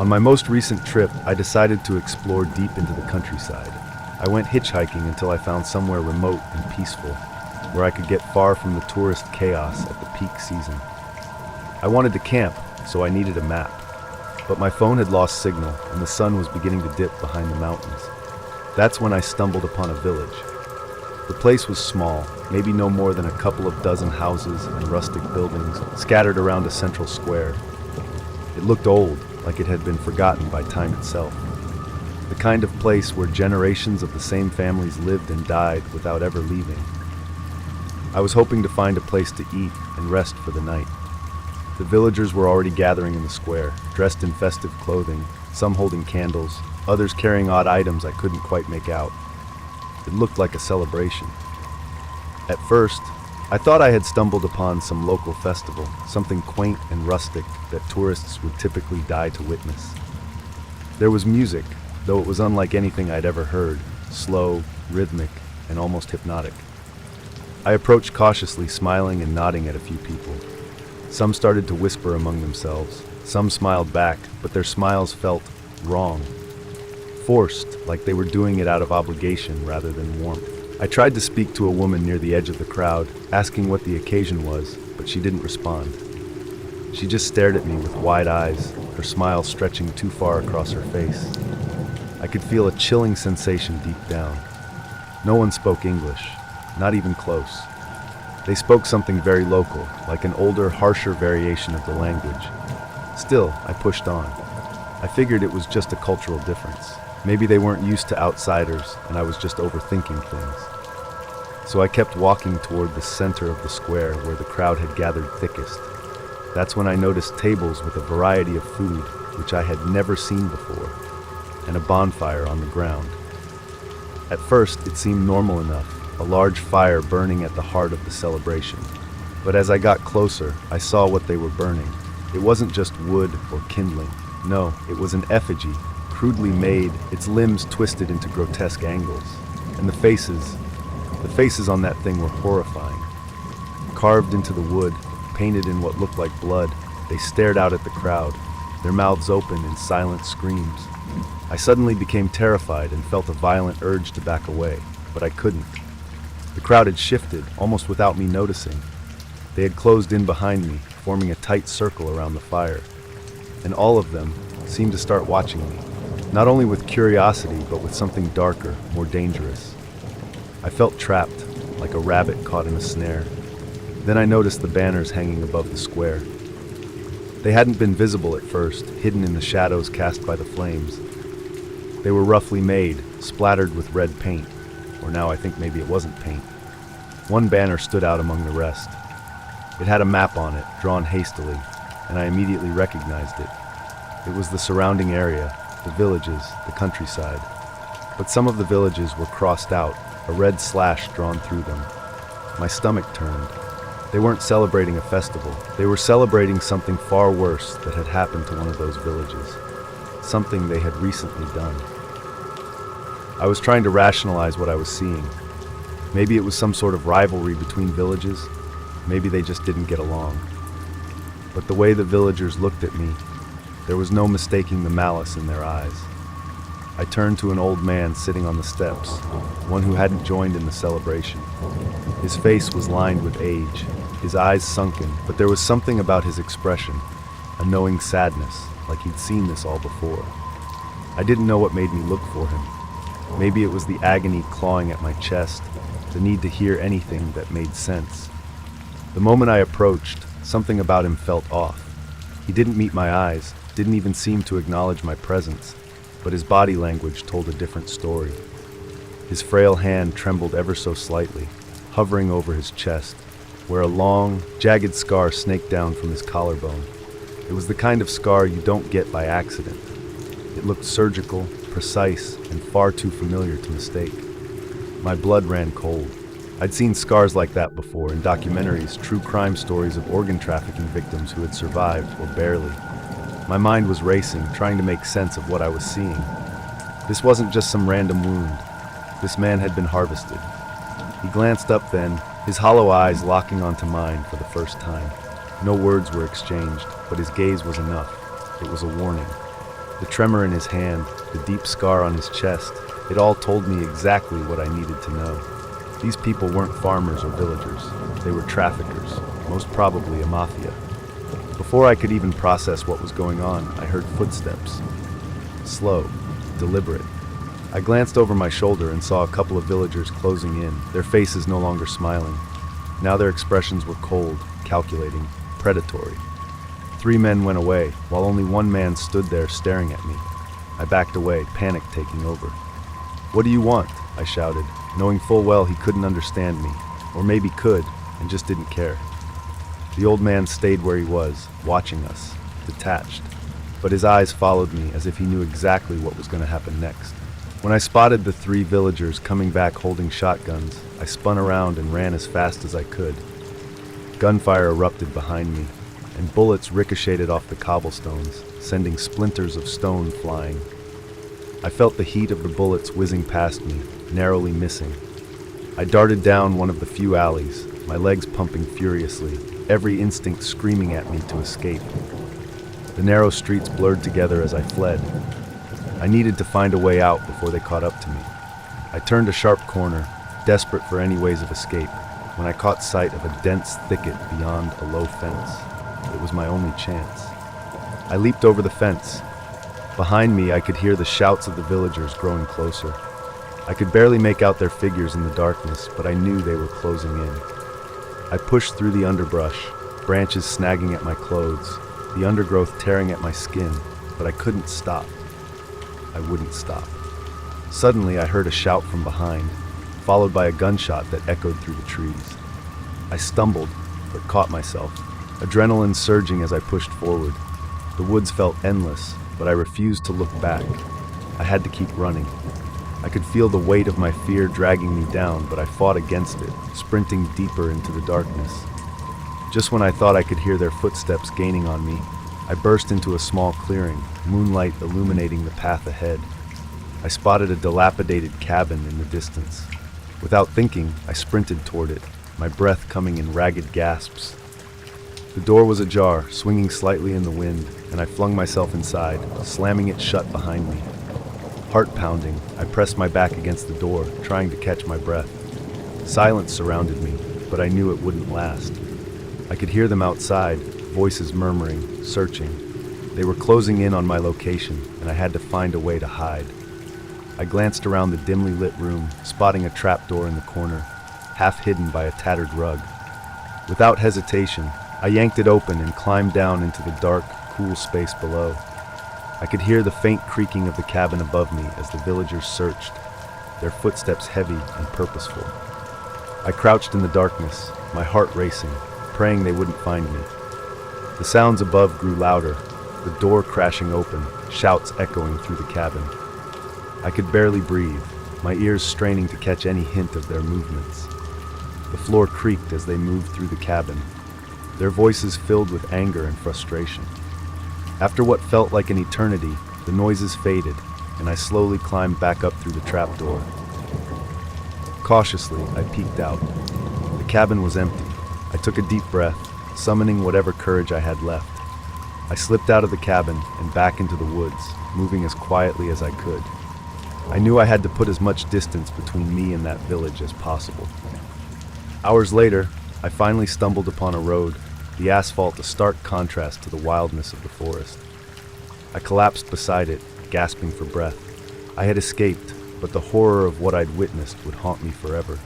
On my most recent trip, I decided to explore deep into the countryside. I went hitchhiking until I found somewhere remote and peaceful, where I could get far from the tourist chaos at the peak season. I wanted to camp, so I needed a map. But my phone had lost signal, and the sun was beginning to dip behind the mountains. That's when I stumbled upon a village. The place was small, maybe no more than a couple of dozen houses and rustic buildings scattered around a central square. It looked old, like it had been forgotten by time itself. The kind of place where generations of the same families lived and died without ever leaving. I was hoping to find a place to eat and rest for the night. The villagers were already gathering in the square, dressed in festive clothing, some holding candles, others carrying odd items I couldn't quite make out. It looked like a celebration. At first, I thought I had stumbled upon some local festival, something quaint and rustic that tourists would typically die to witness. There was music, though it was unlike anything I'd ever heard, slow, rhythmic, and almost hypnotic. I approached cautiously, smiling and nodding at a few people. Some started to whisper among themselves. Some smiled back, but their smiles felt wrong. Forced, like they were doing it out of obligation rather than warmth. I tried to speak to a woman near the edge of the crowd, asking what the occasion was, but she didn't respond. She just stared at me with wide eyes, her smile stretching too far across her face. I could feel a chilling sensation deep down. No one spoke English, not even close. They spoke something very local, like an older, harsher variation of the language. Still, I pushed on. I figured it was just a cultural difference. Maybe they weren't used to outsiders, and I was just overthinking things. So I kept walking toward the center of the square where the crowd had gathered thickest. That's when I noticed tables with a variety of food, which I had never seen before, and a bonfire on the ground. At first, it seemed normal enough, a large fire burning at the heart of the celebration. But as I got closer, I saw what they were burning. It wasn't just wood or kindling. No, it was an effigy, crudely made, its limbs twisted into grotesque angles. And the faces on that thing were horrifying. Carved into the wood, painted in what looked like blood, they stared out at the crowd, their mouths open in silent screams. I suddenly became terrified and felt a violent urge to back away, but I couldn't. The crowd had shifted, almost without me noticing. They had closed in behind me, forming a tight circle around the fire. And all of them seemed to start watching me, not only with curiosity, but with something darker, more dangerous. I felt trapped, like a rabbit caught in a snare. Then I noticed the banners hanging above the square. They hadn't been visible at first, hidden in the shadows cast by the flames. They were roughly made, splattered with red paint. Or now I think maybe it wasn't paint. One banner stood out among the rest. It had a map on it, drawn hastily, and I immediately recognized it. It was the surrounding area, the villages, the countryside. But some of the villages were crossed out, a red slash drawn through them. My stomach turned. They weren't celebrating a festival. They were celebrating something far worse that had happened to one of those villages. Something they had recently done. I was trying to rationalize what I was seeing. Maybe it was some sort of rivalry between villages. Maybe they just didn't get along. But the way the villagers looked at me, there was no mistaking the malice in their eyes. I turned to an old man sitting on the steps, one who hadn't joined in the celebration. His face was lined with age, his eyes sunken, but there was something about his expression, a knowing sadness, like he'd seen this all before. I didn't know what made me look for him. Maybe it was the agony clawing at my chest, the need to hear anything that made sense. The moment I approached, something about him felt off. He didn't meet my eyes, didn't even seem to acknowledge my presence, but his body language told a different story. His frail hand trembled ever so slightly, hovering over his chest, where a long, jagged scar snaked down from his collarbone. It was the kind of scar you don't get by accident. It looked surgical, precise, and far too familiar to mistake. My blood ran cold. I'd seen scars like that before in documentaries, true crime stories of organ trafficking victims who had survived, or barely. My mind was racing, trying to make sense of what I was seeing. This wasn't just some random wound. This man had been harvested. He glanced up then, his hollow eyes locking onto mine for the first time. No words were exchanged, but his gaze was enough. It was a warning. The tremor in his hand, the deep scar on his chest, it all told me exactly what I needed to know. These people weren't farmers or villagers. They were traffickers, most probably a mafia. Before I could even process what was going on, I heard footsteps. Slow, deliberate. I glanced over my shoulder and saw a couple of villagers closing in, their faces no longer smiling. Now their expressions were cold, calculating, predatory. 3 men went away, while only 1 man stood there staring at me. I backed away, panic taking over. "What do you want?" I shouted, knowing full well he couldn't understand me, or maybe could, and just didn't care. The old man stayed where he was, watching us, detached, but his eyes followed me as if he knew exactly what was going to happen next. When I spotted the 3 villagers coming back holding shotguns, I spun around and ran as fast as I could. Gunfire erupted behind me, and bullets ricocheted off the cobblestones, sending splinters of stone flying. I felt the heat of the bullets whizzing past me, narrowly missing. I darted down one of the few alleys, my legs pumping furiously, every instinct screaming at me to escape. The narrow streets blurred together as I fled. I needed to find a way out before they caught up to me. I turned a sharp corner, desperate for any ways of escape, when I caught sight of a dense thicket beyond a low fence. It was my only chance. I leaped over the fence. Behind me, I could hear the shouts of the villagers growing closer. I could barely make out their figures in the darkness, but I knew they were closing in. I pushed through the underbrush, branches snagging at my clothes, the undergrowth tearing at my skin, but I couldn't stop. I wouldn't stop. Suddenly, I heard a shout from behind, followed by a gunshot that echoed through the trees. I stumbled, but caught myself, adrenaline surging as I pushed forward. The woods felt endless, but I refused to look back. I had to keep running. I could feel the weight of my fear dragging me down, but I fought against it, sprinting deeper into the darkness. Just when I thought I could hear their footsteps gaining on me, I burst into a small clearing, moonlight illuminating the path ahead. I spotted a dilapidated cabin in the distance. Without thinking, I sprinted toward it, my breath coming in ragged gasps. The door was ajar, swinging slightly in the wind, and I flung myself inside, slamming it shut behind me. Heart pounding, I pressed my back against the door, trying to catch my breath. Silence surrounded me, but I knew it wouldn't last. I could hear them outside, voices murmuring, searching. They were closing in on my location, and I had to find a way to hide. I glanced around the dimly lit room, spotting a trapdoor in the corner, half hidden by a tattered rug. Without hesitation, I yanked it open and climbed down into the dark, cool space below. I could hear the faint creaking of the cabin above me as the villagers searched, their footsteps heavy and purposeful. I crouched in the darkness, my heart racing, praying they wouldn't find me. The sounds above grew louder, the door crashing open, shouts echoing through the cabin. I could barely breathe, my ears straining to catch any hint of their movements. The floor creaked as they moved through the cabin, their voices filled with anger and frustration. After what felt like an eternity, the noises faded, and I slowly climbed back up through the trapdoor. Cautiously, I peeked out. The cabin was empty. I took a deep breath, summoning whatever courage I had left. I slipped out of the cabin and back into the woods, moving as quietly as I could. I knew I had to put as much distance between me and that village as possible. Hours later, I finally stumbled upon a road, the asphalt a stark contrast to the wildness of the forest. I collapsed beside it, gasping for breath. I had escaped, but the horror of what I'd witnessed would haunt me forever.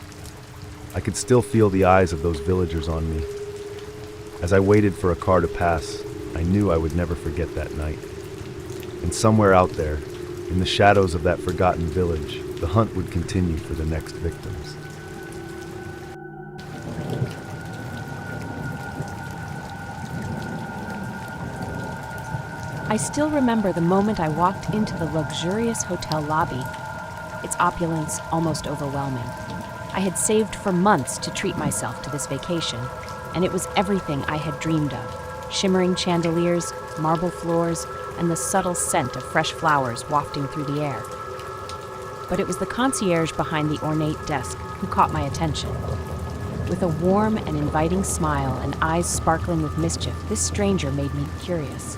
I could still feel the eyes of those villagers on me. As I waited for a car to pass, I knew I would never forget that night. And somewhere out there, in the shadows of that forgotten village, the hunt would continue for the next victims. I still remember the moment I walked into the luxurious hotel lobby, its opulence almost overwhelming. I had saved for months to treat myself to this vacation, and it was everything I had dreamed of. Shimmering chandeliers, marble floors, and the subtle scent of fresh flowers wafting through the air. But it was the concierge behind the ornate desk who caught my attention. With a warm and inviting smile and eyes sparkling with mischief, this stranger made me curious.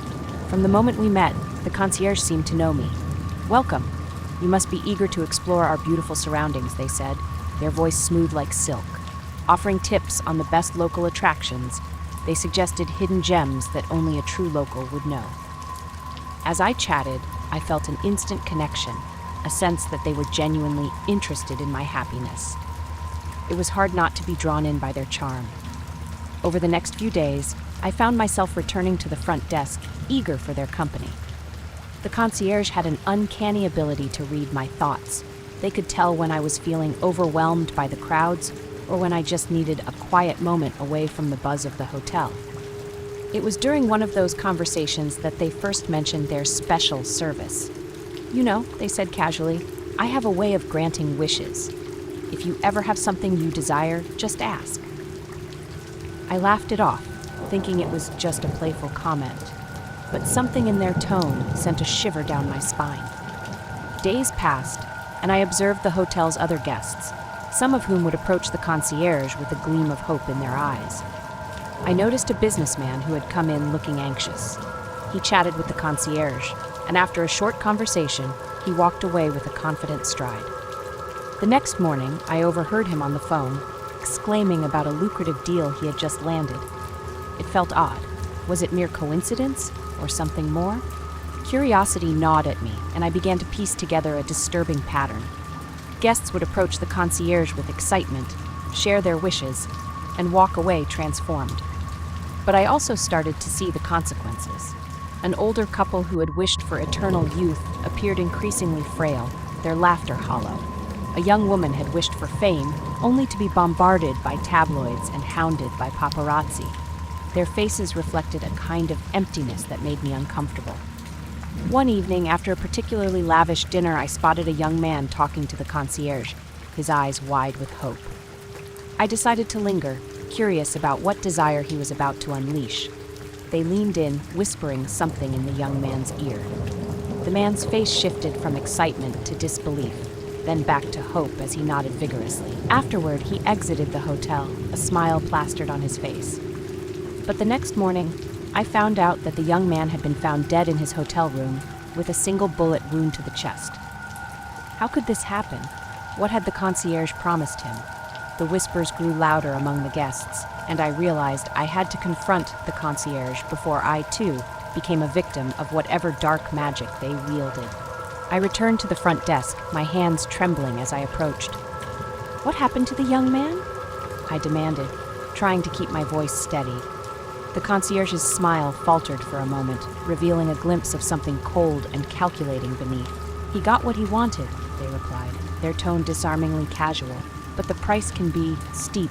From the moment we met, the concierge seemed to know me. "Welcome. You must be eager to explore our beautiful surroundings," they said, their voice smooth like silk. Offering tips on the best local attractions, they suggested hidden gems that only a true local would know. As I chatted, I felt an instant connection, a sense that they were genuinely interested in my happiness. It was hard not to be drawn in by their charm. Over the next few days, I found myself returning to the front desk, eager for their company. The concierge had an uncanny ability to read my thoughts. They could tell when I was feeling overwhelmed by the crowds or when I just needed a quiet moment away from the buzz of the hotel. It was during one of those conversations that they first mentioned their special service. "You know," they said casually, "I have a way of granting wishes. If you ever have something you desire, just ask." I laughed it off, thinking it was just a playful comment, but something in their tone sent a shiver down my spine. Days passed, and I observed the hotel's other guests, some of whom would approach the concierge with a gleam of hope in their eyes. I noticed a businessman who had come in looking anxious. He chatted with the concierge, and after a short conversation, he walked away with a confident stride. The next morning, I overheard him on the phone, exclaiming about a lucrative deal he had just landed. It felt odd. Was it mere coincidence, or something more? Curiosity gnawed at me, and I began to piece together a disturbing pattern. Guests would approach the concierge with excitement, share their wishes, and walk away transformed. But I also started to see the consequences. An older couple who had wished for eternal youth appeared increasingly frail, their laughter hollow. A young woman had wished for fame, only to be bombarded by tabloids and hounded by paparazzi. Their faces reflected a kind of emptiness that made me uncomfortable. One evening, after a particularly lavish dinner, I spotted a young man talking to the concierge, his eyes wide with hope. I decided to linger, curious about what desire he was about to unleash. They leaned in, whispering something in the young man's ear. The man's face shifted from excitement to disbelief, then back to hope as he nodded vigorously. Afterward, he exited the hotel, a smile plastered on his face. But the next morning, I found out that the young man had been found dead in his hotel room with a single bullet wound to the chest. How could this happen? What had the concierge promised him? The whispers grew louder among the guests, and I realized I had to confront the concierge before I, too, became a victim of whatever dark magic they wielded. I returned to the front desk, my hands trembling as I approached. "What happened to the young man?" I demanded, trying to keep my voice steady. The concierge's smile faltered for a moment, revealing a glimpse of something cold and calculating beneath. "He got what he wanted," they replied, their tone disarmingly casual, "but the price can be steep."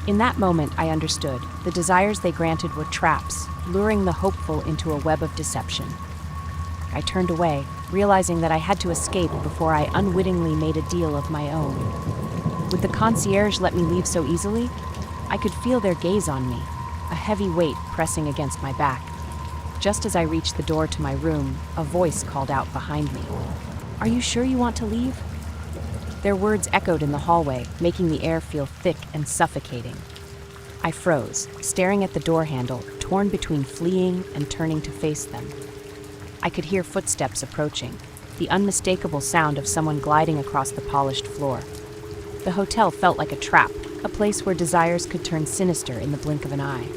In that moment, I understood. The desires they granted were traps, luring the hopeful into a web of deception. I turned away, realizing that I had to escape before I unwittingly made a deal of my own. Would the concierge let me leave so easily? I could feel their gaze on me, a heavy weight pressing against my back. Just as I reached the door to my room, a voice called out behind me. "Are you sure you want to leave?" Their words echoed in the hallway, making the air feel thick and suffocating. I froze, staring at the door handle, torn between fleeing and turning to face them. I could hear footsteps approaching, the unmistakable sound of someone gliding across the polished floor. The hotel felt like a trap, a place where desires could turn sinister in the blink of an eye.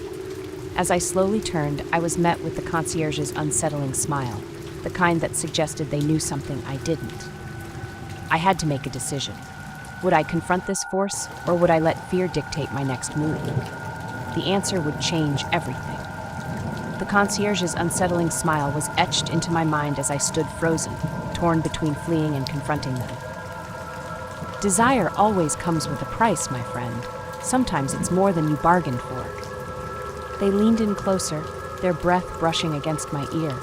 As I slowly turned, I was met with the concierge's unsettling smile, the kind that suggested they knew something I didn't. I had to make a decision. Would I confront this force, or would I let fear dictate my next move? The answer would change everything. The concierge's unsettling smile was etched into my mind as I stood frozen, torn between fleeing and confronting them. Desire always comes with a price, my friend. Sometimes it's more than you bargained for. They leaned in closer, their breath brushing against my ear.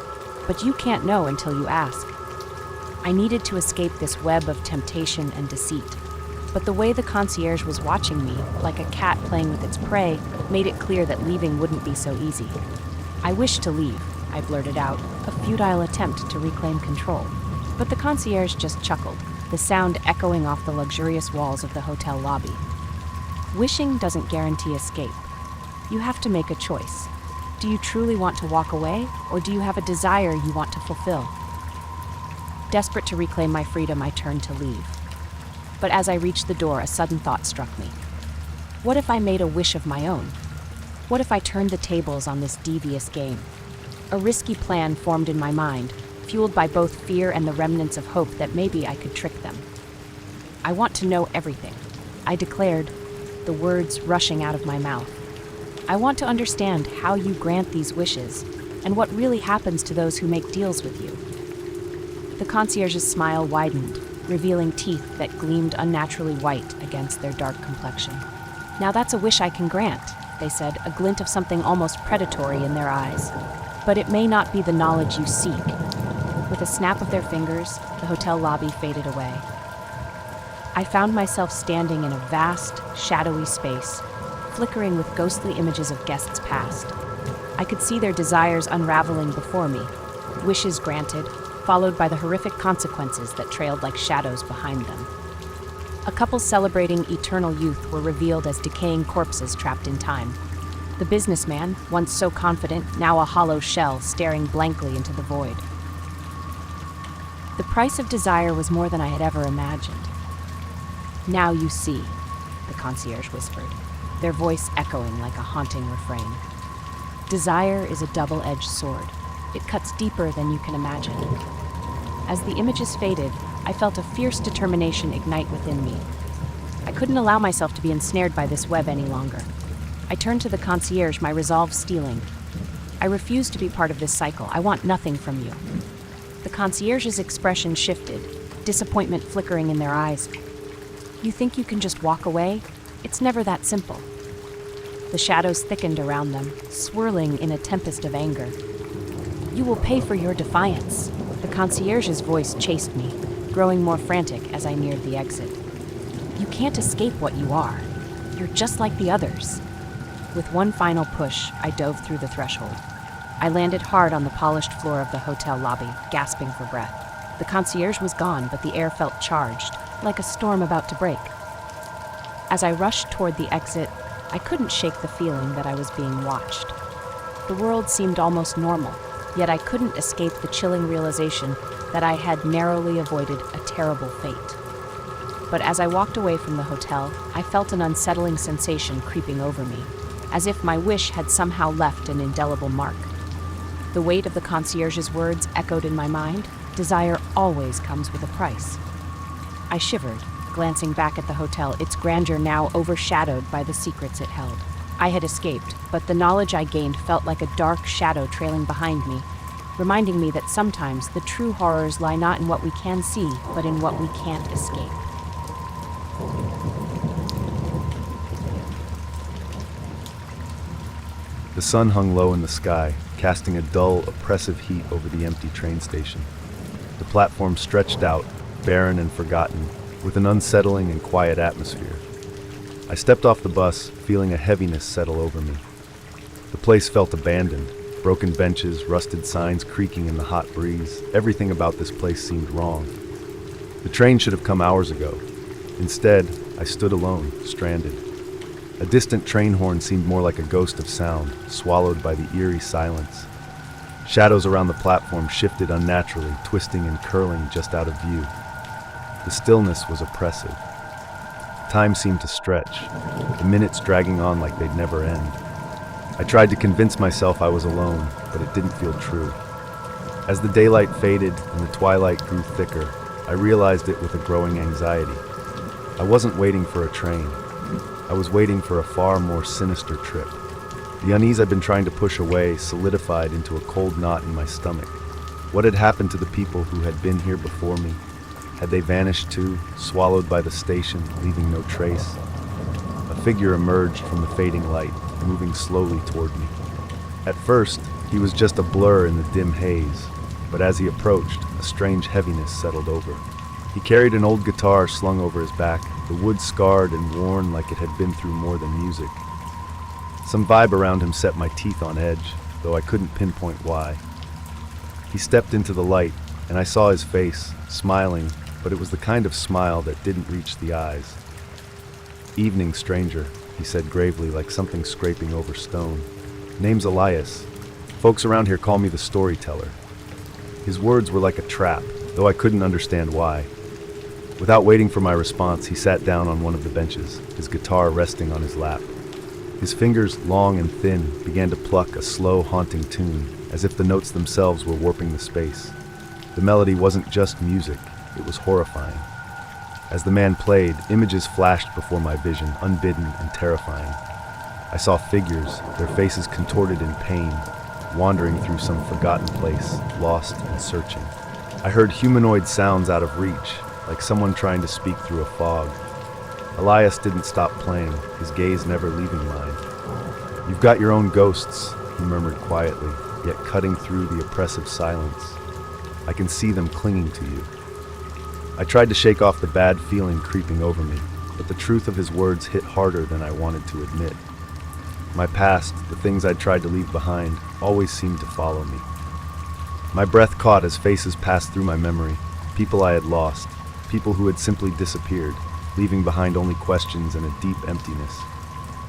But you can't know until you ask. I needed to escape this web of temptation and deceit. But the way the concierge was watching me, like a cat playing with its prey, made it clear that leaving wouldn't be so easy. "I wish to leave," I blurted out, a futile attempt to reclaim control. But the concierge just chuckled, the sound echoing off the luxurious walls of the hotel lobby. "Wishing doesn't guarantee escape. You have to make a choice. Do you truly want to walk away, or do you have a desire you want to fulfill? Desperate to reclaim my freedom, I turned to leave. But as I reached the door, a sudden thought struck me. What if I made a wish of my own? What if I turned the tables on this devious game? A risky plan formed in my mind, fueled by both fear and the remnants of hope that maybe I could trick them. I want to know everything, I declared, the words rushing out of my mouth. I want to understand how you grant these wishes, and what really happens to those who make deals with you. The concierge's smile widened, revealing teeth that gleamed unnaturally white against their dark complexion. Now that's a wish I can grant, they said, a glint of something almost predatory in their eyes. But it may not be the knowledge you seek. With a snap of their fingers, the hotel lobby faded away. I found myself standing in a vast, shadowy space, flickering with ghostly images of guests past. I could see their desires unraveling before me, wishes granted, followed by the horrific consequences that trailed like shadows behind them. A couple celebrating eternal youth were revealed as decaying corpses trapped in time. The businessman, once so confident, now a hollow shell staring blankly into the void. The price of desire was more than I had ever imagined. Now you see, the concierge whispered, their voice echoing like a haunting refrain. Desire is a double-edged sword. It cuts deeper than you can imagine. As the images faded, I felt a fierce determination ignite within me. I couldn't allow myself to be ensnared by this web any longer. I turned to the concierge, my resolve steeling. I refuse to be part of this cycle. I want nothing from you. The concierge's expression shifted, disappointment flickering in their eyes. You think you can just walk away? It's never that simple. The shadows thickened around them, swirling in a tempest of anger. You will pay for your defiance. The concierge's voice chased me, growing more frantic as I neared the exit. You can't escape what you are. You're just like the others. With one final push, I dove through the threshold. I landed hard on the polished floor of the hotel lobby, gasping for breath. The concierge was gone, but the air felt charged, like a storm about to break. As I rushed toward the exit, I couldn't shake the feeling that I was being watched. The world seemed almost normal, yet I couldn't escape the chilling realization that I had narrowly avoided a terrible fate. But as I walked away from the hotel, I felt an unsettling sensation creeping over me, as if my wish had somehow left an indelible mark. The weight of the concierge's words echoed in my mind. Desire always comes with a price. I shivered, glancing back at the hotel, its grandeur now overshadowed by the secrets it held. I had escaped, but the knowledge I gained felt like a dark shadow trailing behind me, reminding me that sometimes the true horrors lie not in what we can see, but in what we can't escape. The sun hung low in the sky, casting a dull, oppressive heat over the empty train station. The platform stretched out, barren and forgotten, with an unsettling and quiet atmosphere. I stepped off the bus, feeling a heaviness settle over me. The place felt abandoned, broken benches, rusted signs creaking in the hot breeze. Everything about this place seemed wrong. The train should have come hours ago. Instead, I stood alone, stranded. A distant train horn seemed more like a ghost of sound, swallowed by the eerie silence. Shadows around the platform shifted unnaturally, twisting and curling just out of view. The stillness was oppressive. Time seemed to stretch, the minutes dragging on like they'd never end. I tried to convince myself I was alone, but it didn't feel true. As the daylight faded and the twilight grew thicker, I realized it with a growing anxiety. I wasn't waiting for a train. I was waiting for a far more sinister trip. The unease I'd been trying to push away solidified into a cold knot in my stomach. What had happened to the people who had been here before me? Had they vanished too, swallowed by the station, leaving no trace? A figure emerged from the fading light, moving slowly toward me. At first, he was just a blur in the dim haze, but as he approached, a strange heaviness settled over. He carried an old guitar slung over his back, the wood scarred and worn like it had been through more than music. Some vibe around him set my teeth on edge, though I couldn't pinpoint why. He stepped into the light, and I saw his face, smiling, but it was the kind of smile that didn't reach the eyes. "Evening, stranger," he said gravely, like something scraping over stone. Name's Elias. Folks around here call me the storyteller. His words were like a trap, though I couldn't understand why. Without waiting for my response, he sat down on one of the benches, his guitar resting on his lap. His fingers, long and thin, began to pluck a slow, haunting tune, as if the notes themselves were warping the space. The melody wasn't just music, it was horrifying. As the man played, images flashed before my vision, unbidden and terrifying. I saw figures, their faces contorted in pain, wandering through some forgotten place, lost and searching. I heard humanoid sounds out of reach, like someone trying to speak through a fog. Elias didn't stop playing, his gaze never leaving mine. "You've got your own ghosts," he murmured quietly, yet cutting through the oppressive silence. "I can see them clinging to you." I tried to shake off the bad feeling creeping over me, but the truth of his words hit harder than I wanted to admit. My past, the things I'd tried to leave behind, always seemed to follow me. My breath caught as faces passed through my memory, people I had lost, people who had simply disappeared, leaving behind only questions and a deep emptiness.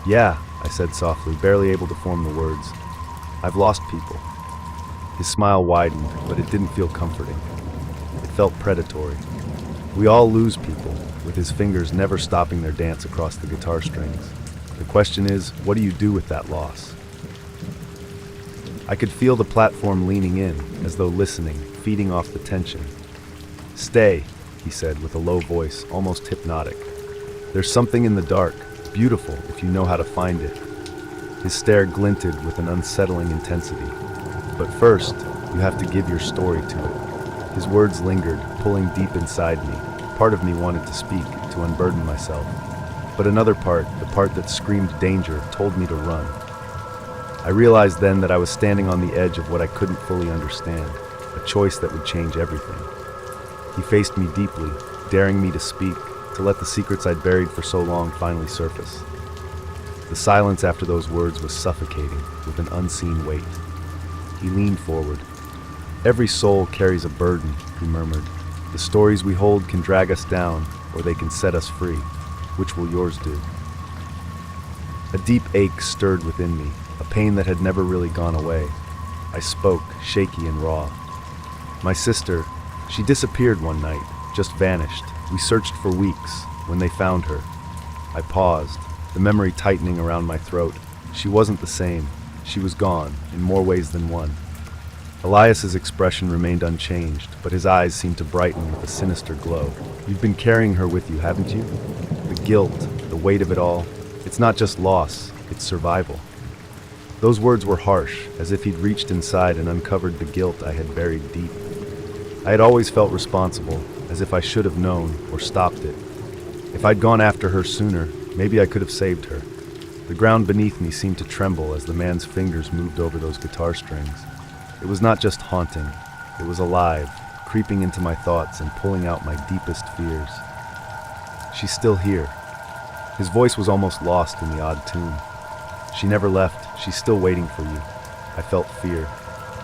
"Yeah," I said softly, barely able to form the words. "I've lost people." His smile widened, but it didn't feel comforting. It felt predatory. "We all lose people," with his fingers never stopping their dance across the guitar strings. "The question is, what do you do with that loss?" I could feel the platform leaning in, as though listening, feeding off the tension. "Stay," he said with a low voice, almost hypnotic. "There's something in the dark, beautiful if you know how to find it." His stare glinted with an unsettling intensity. "But first, you have to give your story to it." His words lingered, pulling deep inside me. Part of me wanted to speak, to unburden myself. But another part, the part that screamed danger, told me to run. I realized then that I was standing on the edge of what I couldn't fully understand, a choice that would change everything. He faced me deeply, daring me to speak, to let the secrets I'd buried for so long finally surface. The silence after those words was suffocating, with an unseen weight. He leaned forward. "Every soul carries a burden," he murmured. "The stories we hold can drag us down, or they can set us free. Which will yours do?" A deep ache stirred within me, a pain that had never really gone away. I spoke, shaky and raw. "My sister, she disappeared one night, just vanished. We searched for weeks. When they found her..." I paused, the memory tightening around my throat. She wasn't the same. She was gone, in more ways than one. Elias's expression remained unchanged, but his eyes seemed to brighten with a sinister glow. "You've been carrying her with you, haven't you? The guilt, the weight of it all. It's not just loss, it's survival." Those words were harsh, as if he'd reached inside and uncovered the guilt I had buried deep. I had always felt responsible, as if I should have known, or stopped it. If I'd gone after her sooner, maybe I could have saved her. The ground beneath me seemed to tremble as the man's fingers moved over those guitar strings. It was not just haunting, it was alive, creeping into my thoughts and pulling out my deepest fears. "She's still here." His voice was almost lost in the odd tune. "She never left, she's still waiting for you." I felt fear.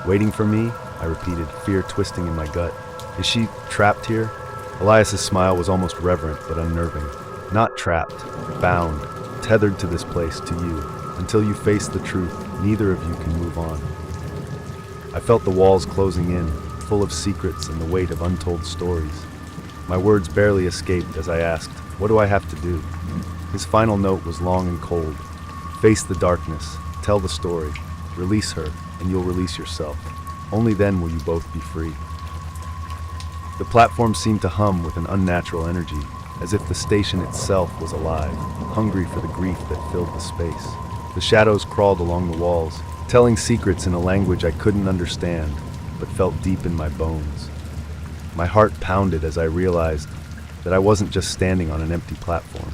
"Waiting for me?" I repeated, fear twisting in my gut. "Is she trapped here?" Elias's smile was almost reverent but unnerving. "Not trapped, bound, tethered to this place, to you. Until you face the truth, neither of you can move on." I felt the walls closing in, full of secrets and the weight of untold stories. My words barely escaped as I asked, "What do I have to do?" His final note was long and cold. "Face the darkness, tell the story, release her, and you'll release yourself. Only then will you both be free." The platform seemed to hum with an unnatural energy, as if the station itself was alive, hungry for the grief that filled the space. The shadows crawled along the walls, telling secrets in a language I couldn't understand, but felt deep in my bones. My heart pounded as I realized that I wasn't just standing on an empty platform.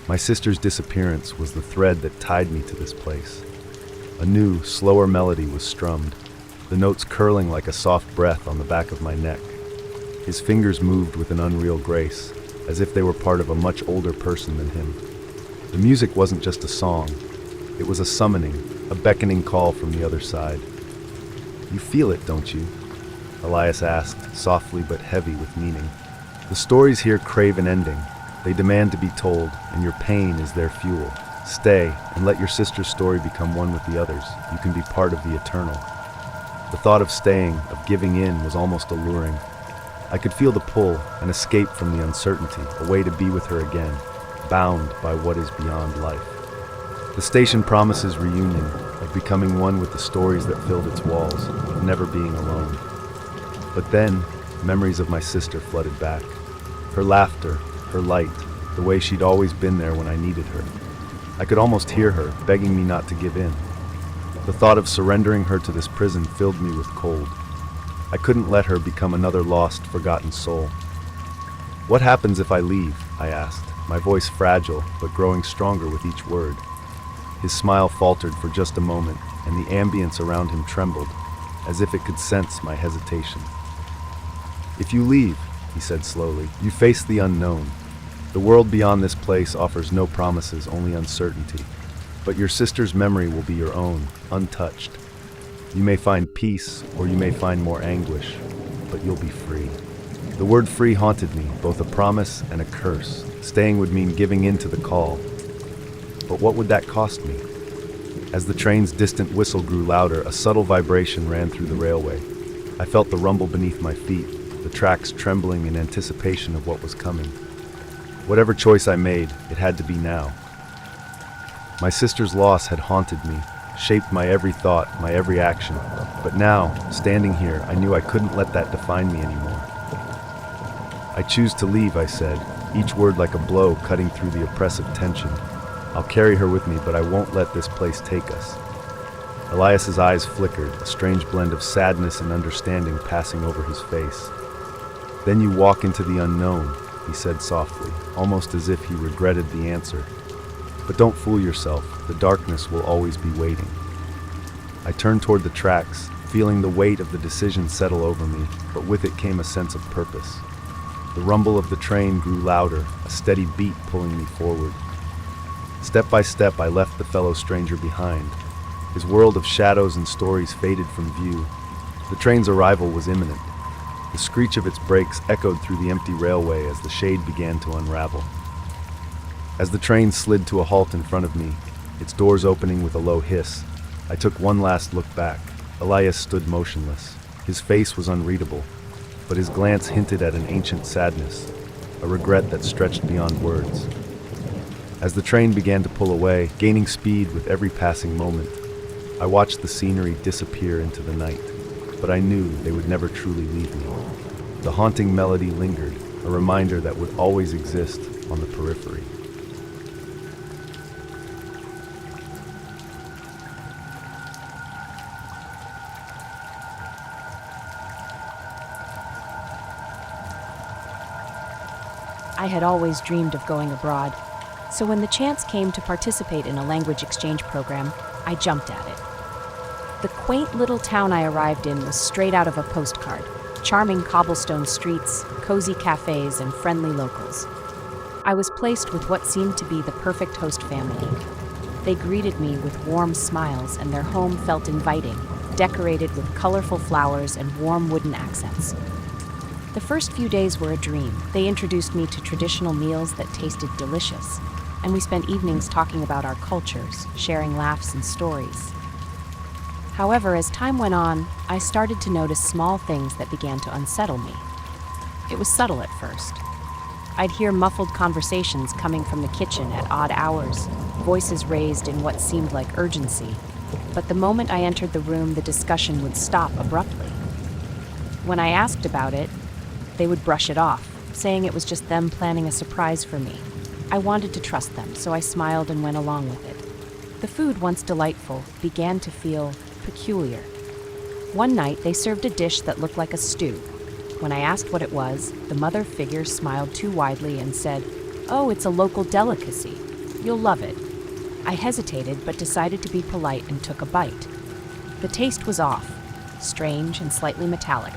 My sister's disappearance was the thread that tied me to this place. A new, slower melody was strummed, the notes curling like a soft breath on the back of my neck. His fingers moved with an unreal grace, as if they were part of a much older person than him. The music wasn't just a song. It was a summoning, a beckoning call from the other side. "You feel it, don't you?" Elias asked, softly but heavy with meaning. "The stories here crave an ending. They demand to be told, and your pain is their fuel. Stay and let your sister's story become one with the others. You can be part of the eternal. The thought of staying, of giving in, was almost alluring. I could feel the pull, an escape from the uncertainty, a way to be with her again, bound by what is beyond life. The station promises reunion, of becoming one with the stories that filled its walls, of never being alone. But then, memories of my sister flooded back. Her laughter, her light, the way she'd always been there when I needed her. I could almost hear her, begging me not to give in. The thought of surrendering her to this prison filled me with cold. I couldn't let her become another lost, forgotten soul. "What happens if I leave?" I asked, my voice fragile but growing stronger with each word. His smile faltered for just a moment, and the ambience around him trembled, as if it could sense my hesitation. "If you leave," he said slowly, "you face the unknown. The world beyond this place offers no promises, only uncertainty. But your sister's memory will be your own, untouched. You may find peace, or you may find more anguish, but you'll be free." The word free haunted me, both a promise and a curse. Staying would mean giving in to the call. But what would that cost me? As the train's distant whistle grew louder, a subtle vibration ran through the railway. I felt the rumble beneath my feet, the tracks trembling in anticipation of what was coming. Whatever choice I made, it had to be now. My sister's loss had haunted me, shaped my every thought, my every action. But now, standing here, I knew I couldn't let that define me anymore. "I choose to leave," I said, each word like a blow cutting through the oppressive tension. "I'll carry her with me, but I won't let this place take us." Elias's eyes flickered, a strange blend of sadness and understanding passing over his face. "Then you walk into the unknown," he said softly, almost as if he regretted the answer. "But don't fool yourself, the darkness will always be waiting." I turned toward the tracks, feeling the weight of the decision settle over me, but with it came a sense of purpose. The rumble of the train grew louder, a steady beat pulling me forward. Step by step, I left the fellow stranger behind. His world of shadows and stories faded from view. The train's arrival was imminent. The screech of its brakes echoed through the empty railway as the shade began to unravel. As the train slid to a halt in front of me, its doors opening with a low hiss, I took one last look back. Elias stood motionless. His face was unreadable, but his glance hinted at an ancient sadness, a regret that stretched beyond words. As the train began to pull away, gaining speed with every passing moment, I watched the scenery disappear into the night, but I knew they would never truly leave me. The haunting melody lingered, a reminder that would always exist on the periphery. I had always dreamed of going abroad, so when the chance came to participate in a language exchange program, I jumped at it. The quaint little town I arrived in was straight out of a postcard: charming cobblestone streets, cozy cafes, and friendly locals. I was placed with what seemed to be the perfect host family. They greeted me with warm smiles, and their home felt inviting, decorated with colorful flowers and warm wooden accents. The first few days were a dream. They introduced me to traditional meals that tasted delicious, and we spent evenings talking about our cultures, sharing laughs and stories. However, as time went on, I started to notice small things that began to unsettle me. It was subtle at first. I'd hear muffled conversations coming from the kitchen at odd hours, voices raised in what seemed like urgency. But the moment I entered the room, the discussion would stop abruptly. When I asked about it, they would brush it off, saying it was just them planning a surprise for me. I wanted to trust them, so I smiled and went along with it. The food, once delightful, began to feel peculiar. One night, they served a dish that looked like a stew. When I asked what it was, the mother figure smiled too widely and said, "Oh, it's a local delicacy. You'll love it." I hesitated, but decided to be polite and took a bite. The taste was off, strange and slightly metallic.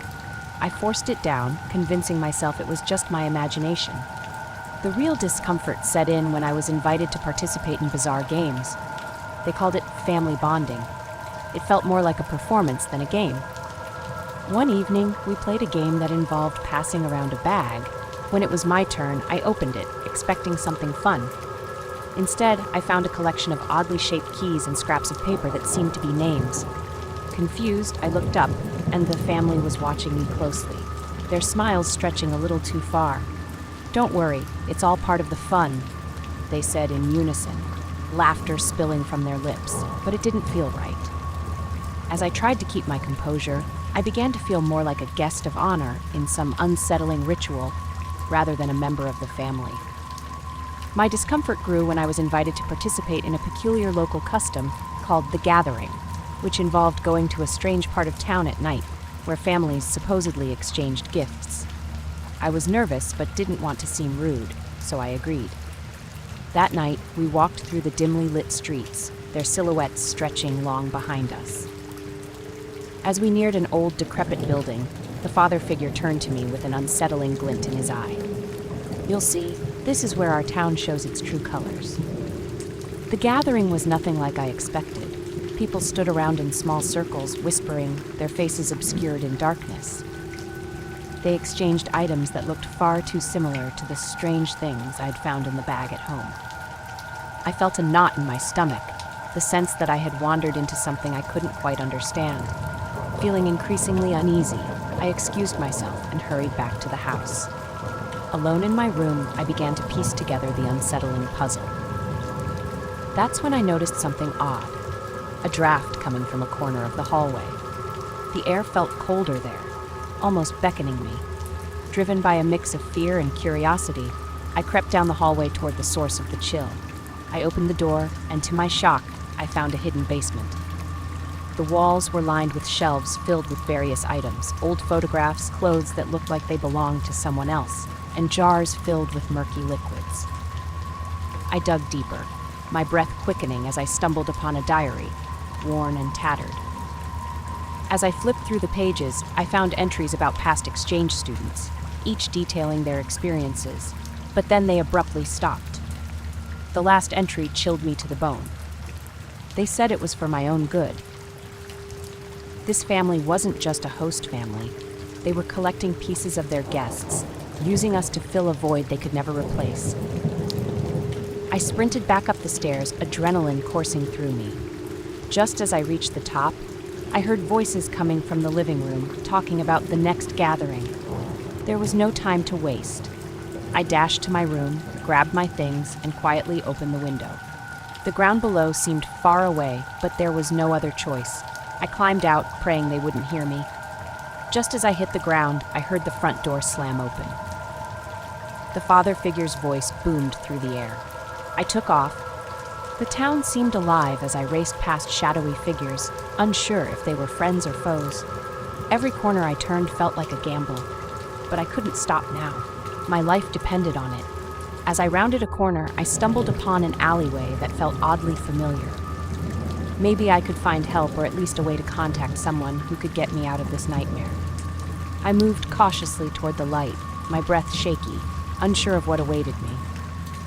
I forced it down, convincing myself it was just my imagination. The real discomfort set in when I was invited to participate in bizarre games. They called it family bonding. It felt more like a performance than a game. One evening, we played a game that involved passing around a bag. When it was my turn, I opened it, expecting something fun. Instead, I found a collection of oddly shaped keys and scraps of paper that seemed to be names. Confused, I looked up, and the family was watching me closely, their smiles stretching a little too far. "Don't worry, it's all part of the fun," they said in unison, laughter spilling from their lips, but it didn't feel right. As I tried to keep my composure, I began to feel more like a guest of honor in some unsettling ritual rather than a member of the family. My discomfort grew when I was invited to participate in a peculiar local custom called the gathering, which involved going to a strange part of town at night where families supposedly exchanged gifts. I was nervous but didn't want to seem rude, so I agreed. That night, we walked through the dimly lit streets, their silhouettes stretching long behind us. As we neared an old, decrepit building, the father figure turned to me with an unsettling glint in his eye. "You'll see, this is where our town shows its true colors." The gathering was nothing like I expected. People stood around in small circles, whispering, their faces obscured in darkness. They exchanged items that looked far too similar to the strange things I'd found in the bag at home. I felt a knot in my stomach, the sense that I had wandered into something I couldn't quite understand. Feeling increasingly uneasy, I excused myself and hurried back to the house. Alone in my room, I began to piece together the unsettling puzzle. That's when I noticed something odd, a draft coming from a corner of the hallway. The air felt colder there, almost beckoning me. Driven by a mix of fear and curiosity, I crept down the hallway toward the source of the chill. I opened the door, and to my shock, I found a hidden basement. The walls were lined with shelves filled with various items, old photographs, clothes that looked like they belonged to someone else, and jars filled with murky liquids. I dug deeper, my breath quickening as I stumbled upon a diary, worn and tattered. As I flipped through the pages, I found entries about past exchange students, each detailing their experiences, but then they abruptly stopped. The last entry chilled me to the bone. They said it was for my own good. This family wasn't just a host family. They were collecting pieces of their guests, using us to fill a void they could never replace. I sprinted back up the stairs, adrenaline coursing through me. Just as I reached the top, I heard voices coming from the living room, talking about the next gathering. There was no time to waste. I dashed to my room, grabbed my things, and quietly opened the window. The ground below seemed far away, but there was no other choice. I climbed out, praying they wouldn't hear me. Just as I hit the ground, I heard the front door slam open. The father figure's voice boomed through the air. I took off. The town seemed alive as I raced past shadowy figures, unsure if they were friends or foes. Every corner I turned felt like a gamble, but I couldn't stop now. My life depended on it. As I rounded a corner, I stumbled upon an alleyway that felt oddly familiar. Maybe I could find help or at least a way to contact someone who could get me out of this nightmare. I moved cautiously toward the light, my breath shaky, unsure of what awaited me.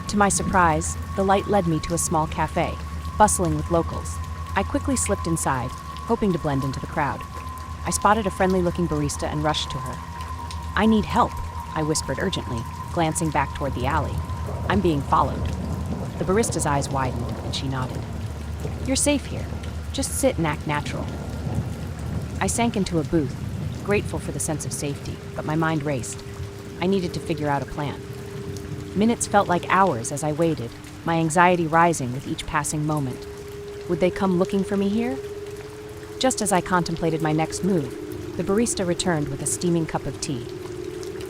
To my surprise, the light led me to a small cafe, bustling with locals. I quickly slipped inside, hoping to blend into the crowd. I spotted a friendly-looking barista and rushed to her. "I need help," I whispered urgently, glancing back toward the alley. "I'm being followed." The barista's eyes widened, and she nodded. "You're safe here. Just sit and act natural." I sank into a booth, grateful for the sense of safety, but my mind raced. I needed to figure out a plan. Minutes felt like hours as I waited, my anxiety rising with each passing moment. Would they come looking for me here? Just as I contemplated my next move, the barista returned with a steaming cup of tea.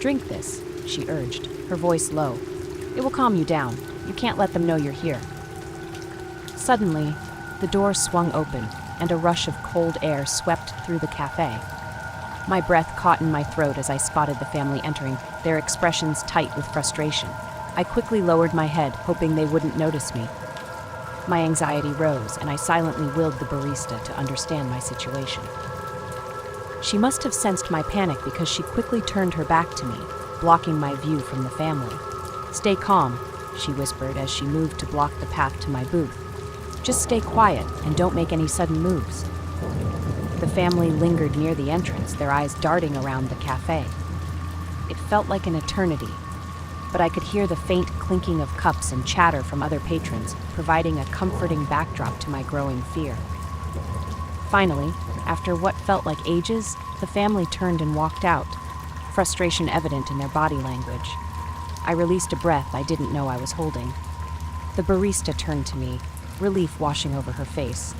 "Drink this," she urged, her voice low. "It will calm you down. You can't let them know you're here." Suddenly, the door swung open, and a rush of cold air swept through the cafe. My breath caught in my throat as I spotted the family entering, their expressions tight with frustration. I quickly lowered my head, hoping they wouldn't notice me. My anxiety rose, and I silently willed the barista to understand my situation. She must have sensed my panic because she quickly turned her back to me, blocking my view from the family. "Stay calm," she whispered as she moved to block the path to my booth. "Just stay quiet and don't make any sudden moves." The family lingered near the entrance, their eyes darting around the cafe. It felt like an eternity. but I could hear the faint clinking of cups and chatter from other patrons, providing a comforting backdrop to my growing fear. Finally, after what felt like ages, the family turned and walked out, frustration evident in their body language. I released a breath I didn't know I was holding. The barista turned to me, relief washing over her face.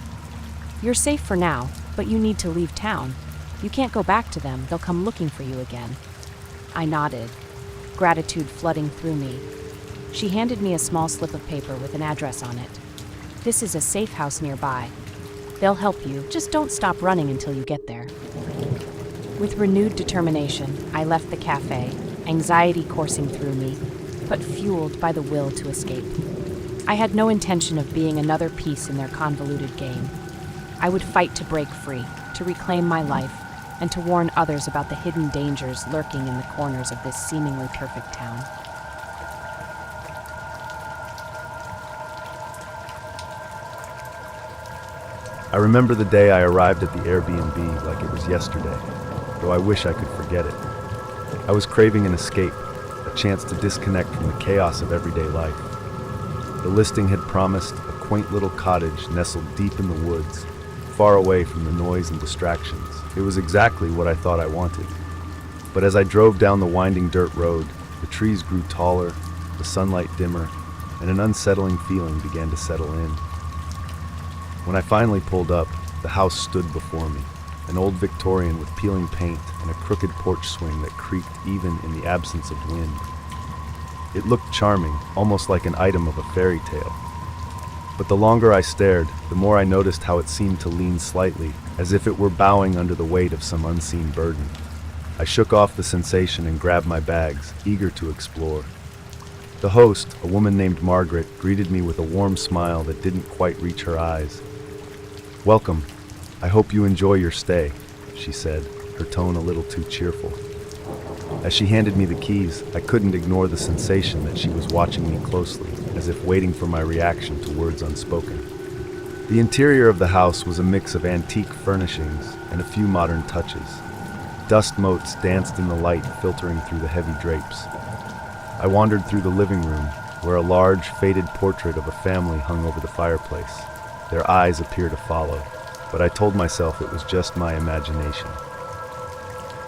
"You're safe for now, but you need to leave town. You can't go back to them, they'll come looking for you again." I nodded, gratitude flooding through me. She handed me a small slip of paper with an address on it. "This is a safe house nearby. They'll help you, just don't stop running until you get there." With renewed determination, I left the cafe, anxiety coursing through me, but fueled by the will to escape. I had no intention of being another piece in their convoluted game. I would fight to break free, to reclaim my life, and to warn others about the hidden dangers lurking in the corners of this seemingly perfect town. I remember the day I arrived at the Airbnb like it was yesterday, though I wish I could forget it. I was craving an escape, a chance to disconnect from the chaos of everyday life. The listing had promised a quaint little cottage nestled deep in the woods, far away from the noise and distractions. It was exactly what I thought I wanted. But as I drove down the winding dirt road, the trees grew taller, the sunlight dimmer, and an unsettling feeling began to settle in. When I finally pulled up, the house stood before me, an old Victorian with peeling paint and a crooked porch swing that creaked even in the absence of wind. It looked charming, almost like an item of a fairy tale. But the longer I stared, the more I noticed how it seemed to lean slightly, as if it were bowing under the weight of some unseen burden. I shook off the sensation and grabbed my bags, eager to explore. The host, a woman named Margaret, greeted me with a warm smile that didn't quite reach her eyes. "Welcome. I hope you enjoy your stay," she said, her tone a little too cheerful. As she handed me the keys, I couldn't ignore the sensation that she was watching me closely, as if waiting for my reaction to words unspoken. The interior of the house was a mix of antique furnishings and a few modern touches. Dust motes danced in the light filtering through the heavy drapes. I wandered through the living room, where a large, faded portrait of a family hung over the fireplace. Their eyes appeared to follow, but I told myself it was just my imagination.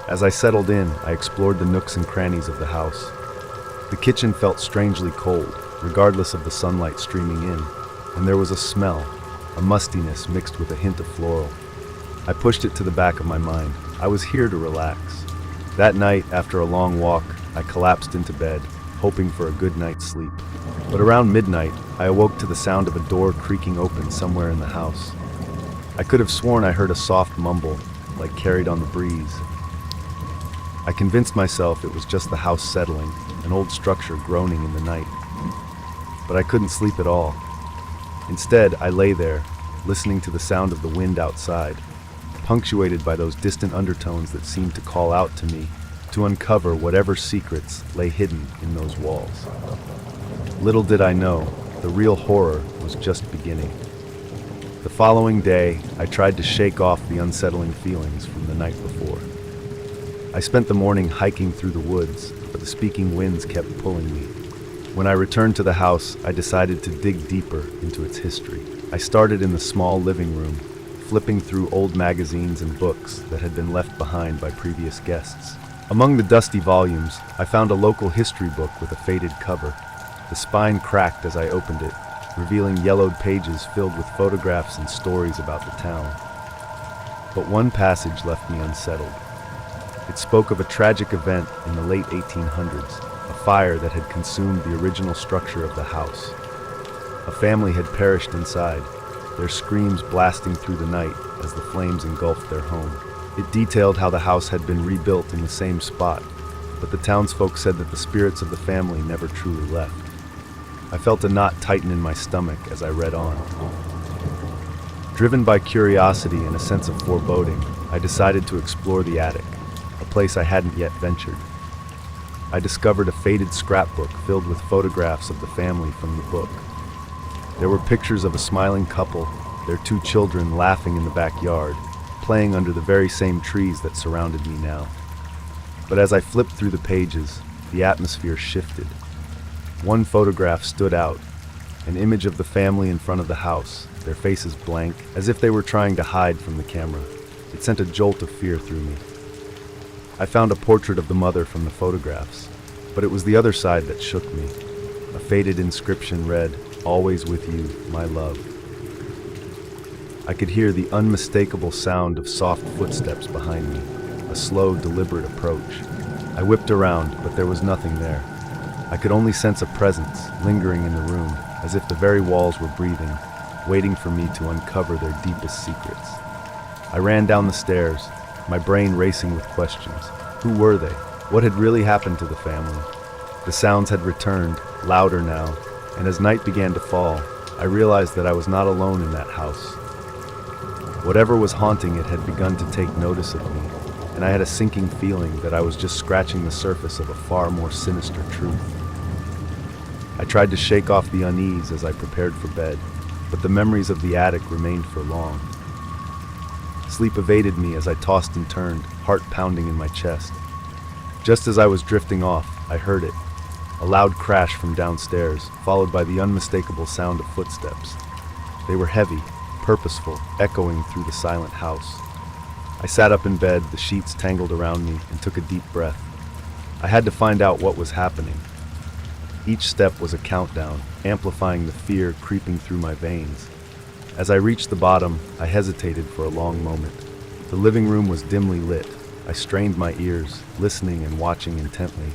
As I settled in, I explored the nooks and crannies of the house. The kitchen felt strangely cold, regardless of the sunlight streaming in, and there was a smell, a mustiness mixed with a hint of floral. I pushed it to the back of my mind. I was here to relax. That night, after a long walk, I collapsed into bed, hoping for a good night's sleep. But around midnight, I awoke to the sound of a door creaking open somewhere in the house. I could have sworn I heard a soft mumble, like carried on the breeze. I convinced myself it was just the house settling, an old structure groaning in the night. But I couldn't sleep at all. Instead, I lay there, listening to the sound of the wind outside, punctuated by those distant undertones that seemed to call out to me to uncover whatever secrets lay hidden in those walls. Little did I know, the real horror was just beginning. The following day, I tried to shake off the unsettling feelings from the night before. I spent the morning hiking through the woods, but the speaking winds kept pulling me. When I returned to the house, I decided to dig deeper into its history. I started in the small living room, flipping through old magazines and books that had been left behind by previous guests. Among the dusty volumes, I found a local history book with a faded cover. The spine cracked as I opened it, revealing yellowed pages filled with photographs and stories about the town. But one passage left me unsettled. It spoke of a tragic event in the late 1800s, a fire that had consumed the original structure of the house. A family had perished inside, their screams blasting through the night as the flames engulfed their home. It detailed how the house had been rebuilt in the same spot, but the townsfolk said that the spirits of the family never truly left. I felt a knot tighten in my stomach as I read on. Driven by curiosity and a sense of foreboding, I decided to explore the attic, a place I hadn't yet ventured. I discovered a faded scrapbook filled with photographs of the family from the book. There were pictures of a smiling couple, their 2 children laughing in the backyard, playing under the very same trees that surrounded me now. But as I flipped through the pages, the atmosphere shifted. One photograph stood out, an image of the family in front of the house, their faces blank, as if they were trying to hide from the camera. It sent a jolt of fear through me. I found a portrait of the mother from the photographs, but it was the other side that shook me. A faded inscription read, "Always with you, my love." I could hear the unmistakable sound of soft footsteps behind me, a slow, deliberate approach. I whipped around, but there was nothing there. I could only sense a presence lingering in the room, as if the very walls were breathing, waiting for me to uncover their deepest secrets. I ran down the stairs, my brain racing with questions. Who were they? What had really happened to the family? The sounds had returned, louder now, and as night began to fall, I realized that I was not alone in that house. Whatever was haunting it had begun to take notice of me, and I had a sinking feeling that I was just scratching the surface of a far more sinister truth. I tried to shake off the unease as I prepared for bed, but the memories of the attic remained for long. Sleep evaded me as I tossed and turned, heart pounding in my chest. Just as I was drifting off, I heard it, a loud crash from downstairs, followed by the unmistakable sound of footsteps. They were heavy, purposeful, echoing through the silent house. I sat up in bed, the sheets tangled around me, and took a deep breath. I had to find out what was happening. Each step was a countdown, amplifying the fear creeping through my veins. As I reached the bottom, I hesitated for a long moment. The living room was dimly lit. I strained my ears, listening and watching intently.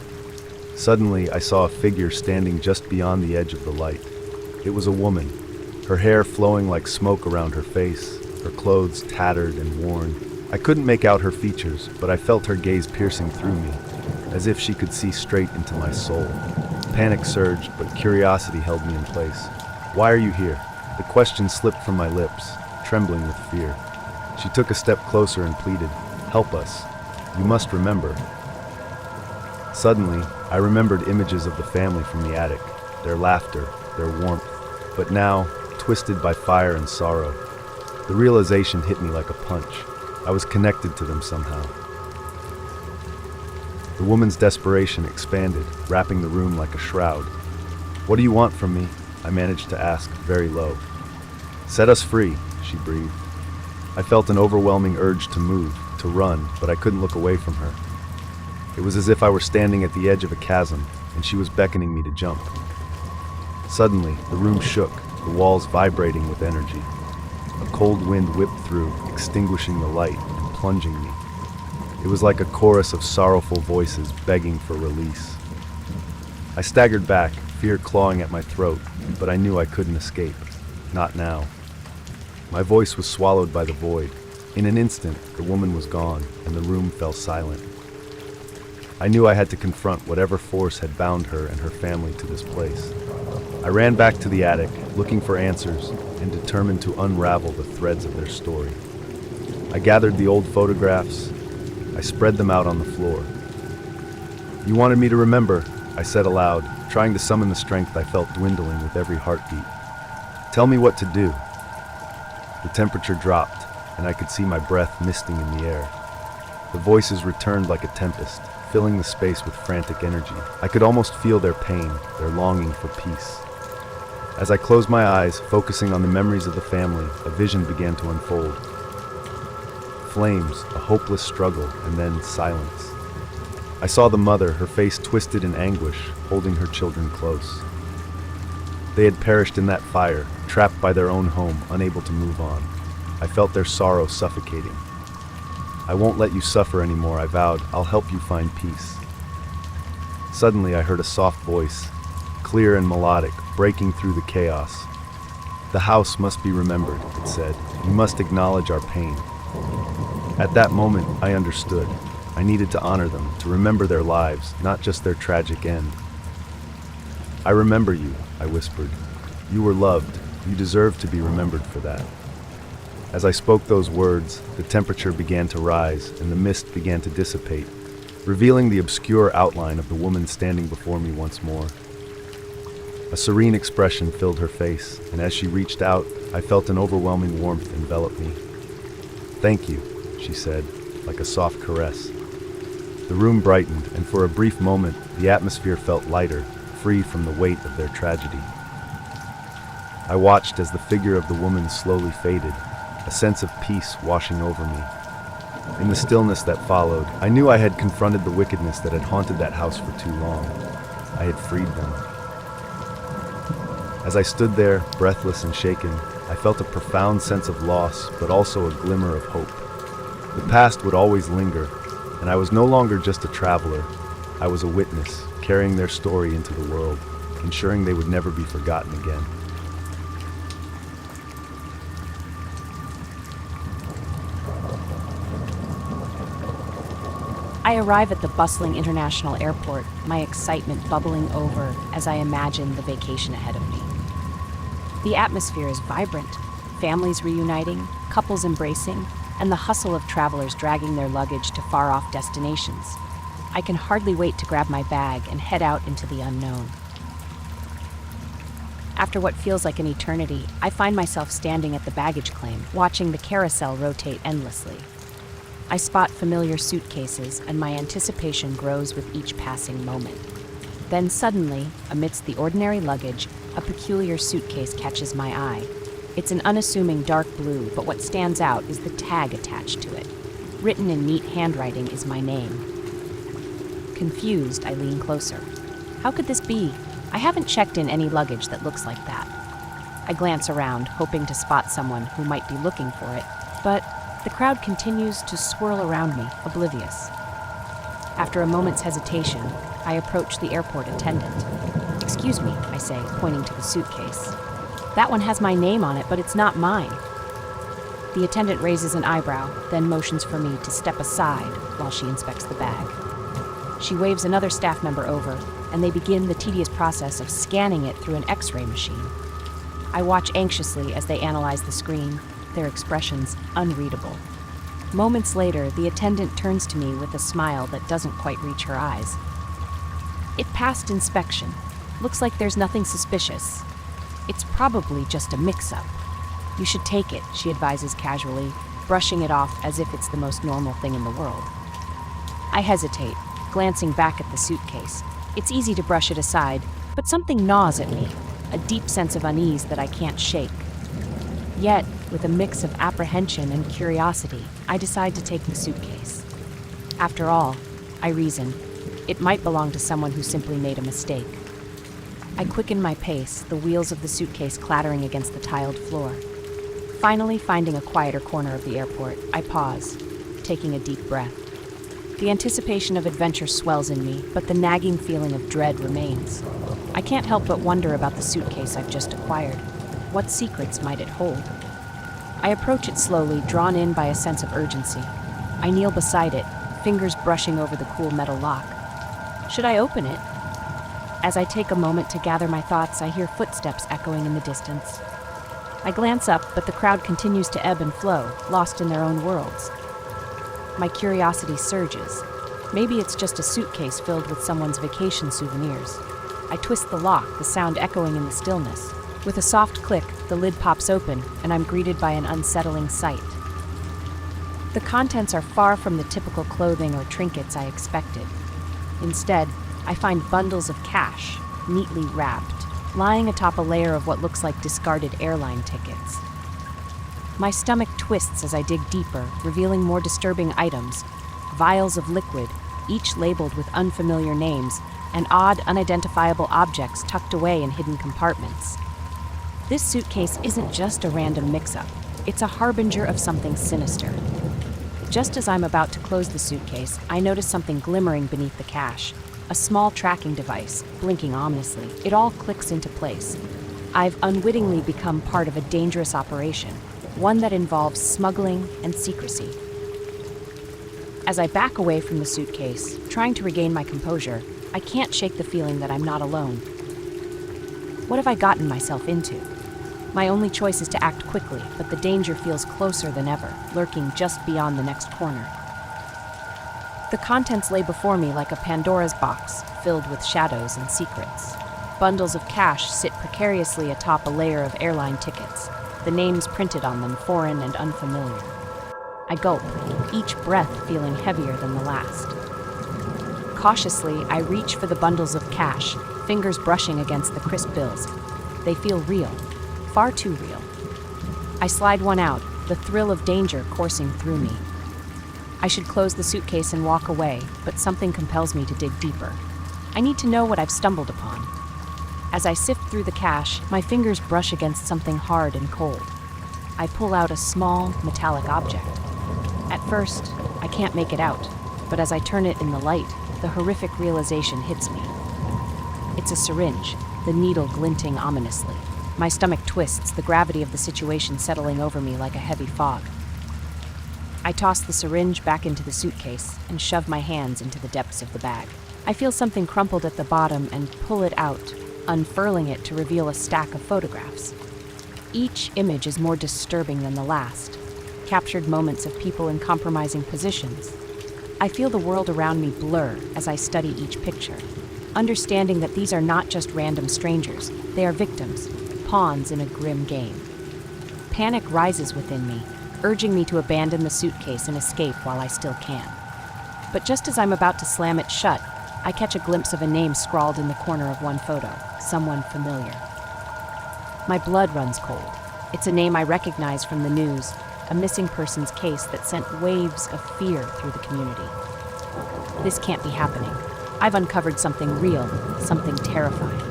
Suddenly, I saw a figure standing just beyond the edge of the light. It was a woman, her hair flowing like smoke around her face, her clothes tattered and worn. I couldn't make out her features, but I felt her gaze piercing through me, as if she could see straight into my soul. Panic surged, but curiosity held me in place. "Why are you here?" The question slipped from my lips, trembling with fear. She took a step closer and pleaded, "Help us. You must remember." Suddenly, I remembered images of the family from the attic, their laughter, their warmth, but now, twisted by fire and sorrow. The realization hit me like a punch. I was connected to them somehow. The woman's desperation expanded, wrapping the room like a shroud. "What do you want from me?" I managed to ask, very low. "Set us free," she breathed. I felt an overwhelming urge to move, to run, but I couldn't look away from her. It was as if I were standing at the edge of a chasm, and she was beckoning me to jump. Suddenly, the room shook, the walls vibrating with energy. A cold wind whipped through, extinguishing the light and plunging me. It was like a chorus of sorrowful voices begging for release. I staggered back, fear clawing at my throat, but I knew I couldn't escape. Not now. My voice was swallowed by the void. In an instant, the woman was gone, and the room fell silent. I knew I had to confront whatever force had bound her and her family to this place. I ran back to the attic, looking for answers, and determined to unravel the threads of their story. I gathered the old photographs. I spread them out on the floor. "You wanted me to remember," I said aloud, trying to summon the strength I felt dwindling with every heartbeat. "Tell me what to do." The temperature dropped, and I could see my breath misting in the air. The voices returned like a tempest, filling the space with frantic energy. I could almost feel their pain, their longing for peace. As I closed my eyes, focusing on the memories of the family, a vision began to unfold. Flames, a hopeless struggle, and then silence. I saw the mother, her face twisted in anguish, holding her children close. They had perished in that fire, trapped by their own home, unable to move on. I felt their sorrow suffocating. "I won't let you suffer anymore," I vowed. "I'll help you find peace." Suddenly I heard a soft voice, clear and melodic, breaking through the chaos. "The house must be remembered," it said. "We must acknowledge our pain." At that moment, I understood. I needed to honor them, to remember their lives, not just their tragic end. "I remember you," I whispered. "You were loved. You deserve to be remembered for that." As I spoke those words, the temperature began to rise and the mist began to dissipate, revealing the obscure outline of the woman standing before me once more. A serene expression filled her face, and as she reached out, I felt an overwhelming warmth envelop me. "Thank you," she said, like a soft caress. The room brightened, and for a brief moment, the atmosphere felt lighter, free from the weight of their tragedy. I watched as the figure of the woman slowly faded, a sense of peace washing over me. In the stillness that followed, I knew I had confronted the wickedness that had haunted that house for too long. I had freed them. As I stood there, breathless and shaken, I felt a profound sense of loss, but also a glimmer of hope. The past would always linger, and I was no longer just a traveler. I was a witness, carrying their story into the world, ensuring they would never be forgotten again. I arrive at the bustling international airport, my excitement bubbling over as I imagine the vacation ahead of me. The atmosphere is vibrant, families reuniting, couples embracing, and the hustle of travelers dragging their luggage to far-off destinations. I can hardly wait to grab my bag and head out into the unknown. After what feels like an eternity, I find myself standing at the baggage claim, watching the carousel rotate endlessly. I spot familiar suitcases, and my anticipation grows with each passing moment. Then suddenly, amidst the ordinary luggage, a peculiar suitcase catches my eye. It's an unassuming dark blue, but what stands out is the tag attached to it. Written in neat handwriting is my name. Confused, I lean closer. How could this be? I haven't checked in any luggage that looks like that. I glance around, hoping to spot someone who might be looking for it, but the crowd continues to swirl around me, oblivious. After a moment's hesitation, I approach the airport attendant. "Excuse me," I say, pointing to the suitcase. "That one has my name on it, but it's not mine." The attendant raises an eyebrow, then motions for me to step aside while she inspects the bag. She waves another staff member over, and they begin the tedious process of scanning it through an X-ray machine. I watch anxiously as they analyze the screen, their expressions unreadable. Moments later, the attendant turns to me with a smile that doesn't quite reach her eyes. "It passed inspection. Looks like there's nothing suspicious. It's probably just a mix-up. You should take it," she advises casually, brushing it off as if it's the most normal thing in the world. I hesitate, glancing back at the suitcase. It's easy to brush it aside, but something gnaws at me, a deep sense of unease that I can't shake. Yet, with a mix of apprehension and curiosity, I decide to take the suitcase. After all, I reason, it might belong to someone who simply made a mistake. I quicken my pace, the wheels of the suitcase clattering against the tiled floor. Finally finding a quieter corner of the airport, I pause, taking a deep breath. The anticipation of adventure swells in me, but the nagging feeling of dread remains. I can't help but wonder about the suitcase I've just acquired. What secrets might it hold? I approach it slowly, drawn in by a sense of urgency. I kneel beside it, fingers brushing over the cool metal lock. Should I open it? As I take a moment to gather my thoughts, I hear footsteps echoing in the distance. I glance up, but the crowd continues to ebb and flow, lost in their own worlds. My curiosity surges. Maybe it's just a suitcase filled with someone's vacation souvenirs. I twist the lock, the sound echoing in the stillness. With a soft click, the lid pops open, and I'm greeted by an unsettling sight. The contents are far from the typical clothing or trinkets I expected. Instead, I find bundles of cash, neatly wrapped, lying atop a layer of what looks like discarded airline tickets. My stomach twists as I dig deeper, revealing more disturbing items, vials of liquid, each labeled with unfamiliar names, and odd, unidentifiable objects tucked away in hidden compartments. This suitcase isn't just a random mix-up. It's a harbinger of something sinister. Just as I'm about to close the suitcase, I notice something glimmering beneath the cash. A small tracking device, blinking ominously. It all clicks into place. I've unwittingly become part of a dangerous operation, one that involves smuggling and secrecy. As I back away from the suitcase, trying to regain my composure, I can't shake the feeling that I'm not alone. What have I gotten myself into? My only choice is to act quickly, but the danger feels closer than ever, lurking just beyond the next corner. The contents lay before me like a Pandora's box, filled with shadows and secrets. Bundles of cash sit precariously atop a layer of airline tickets, the names printed on them foreign and unfamiliar. I gulp, each breath feeling heavier than the last. Cautiously, I reach for the bundles of cash, fingers brushing against the crisp bills. They feel real, far too real. I slide one out, the thrill of danger coursing through me. I should close the suitcase and walk away, but something compels me to dig deeper. I need to know what I've stumbled upon. As I sift through the cash, my fingers brush against something hard and cold. I pull out a small, metallic object. At first, I can't make it out, but as I turn it in the light, the horrific realization hits me. It's a syringe, the needle glinting ominously. My stomach twists, the gravity of the situation settling over me like a heavy fog. I toss the syringe back into the suitcase and shove my hands into the depths of the bag. I feel something crumpled at the bottom and pull it out, unfurling it to reveal a stack of photographs. Each image is more disturbing than the last, captured moments of people in compromising positions. I feel the world around me blur as I study each picture, understanding that these are not just random strangers, they are victims, pawns in a grim game. Panic rises within me, urging me to abandon the suitcase and escape while I still can. But just as I'm about to slam it shut, I catch a glimpse of a name scrawled in the corner of one photo, someone familiar. My blood runs cold. It's a name I recognize from the news, a missing persons case that sent waves of fear through the community. This can't be happening. I've uncovered something real, something terrifying.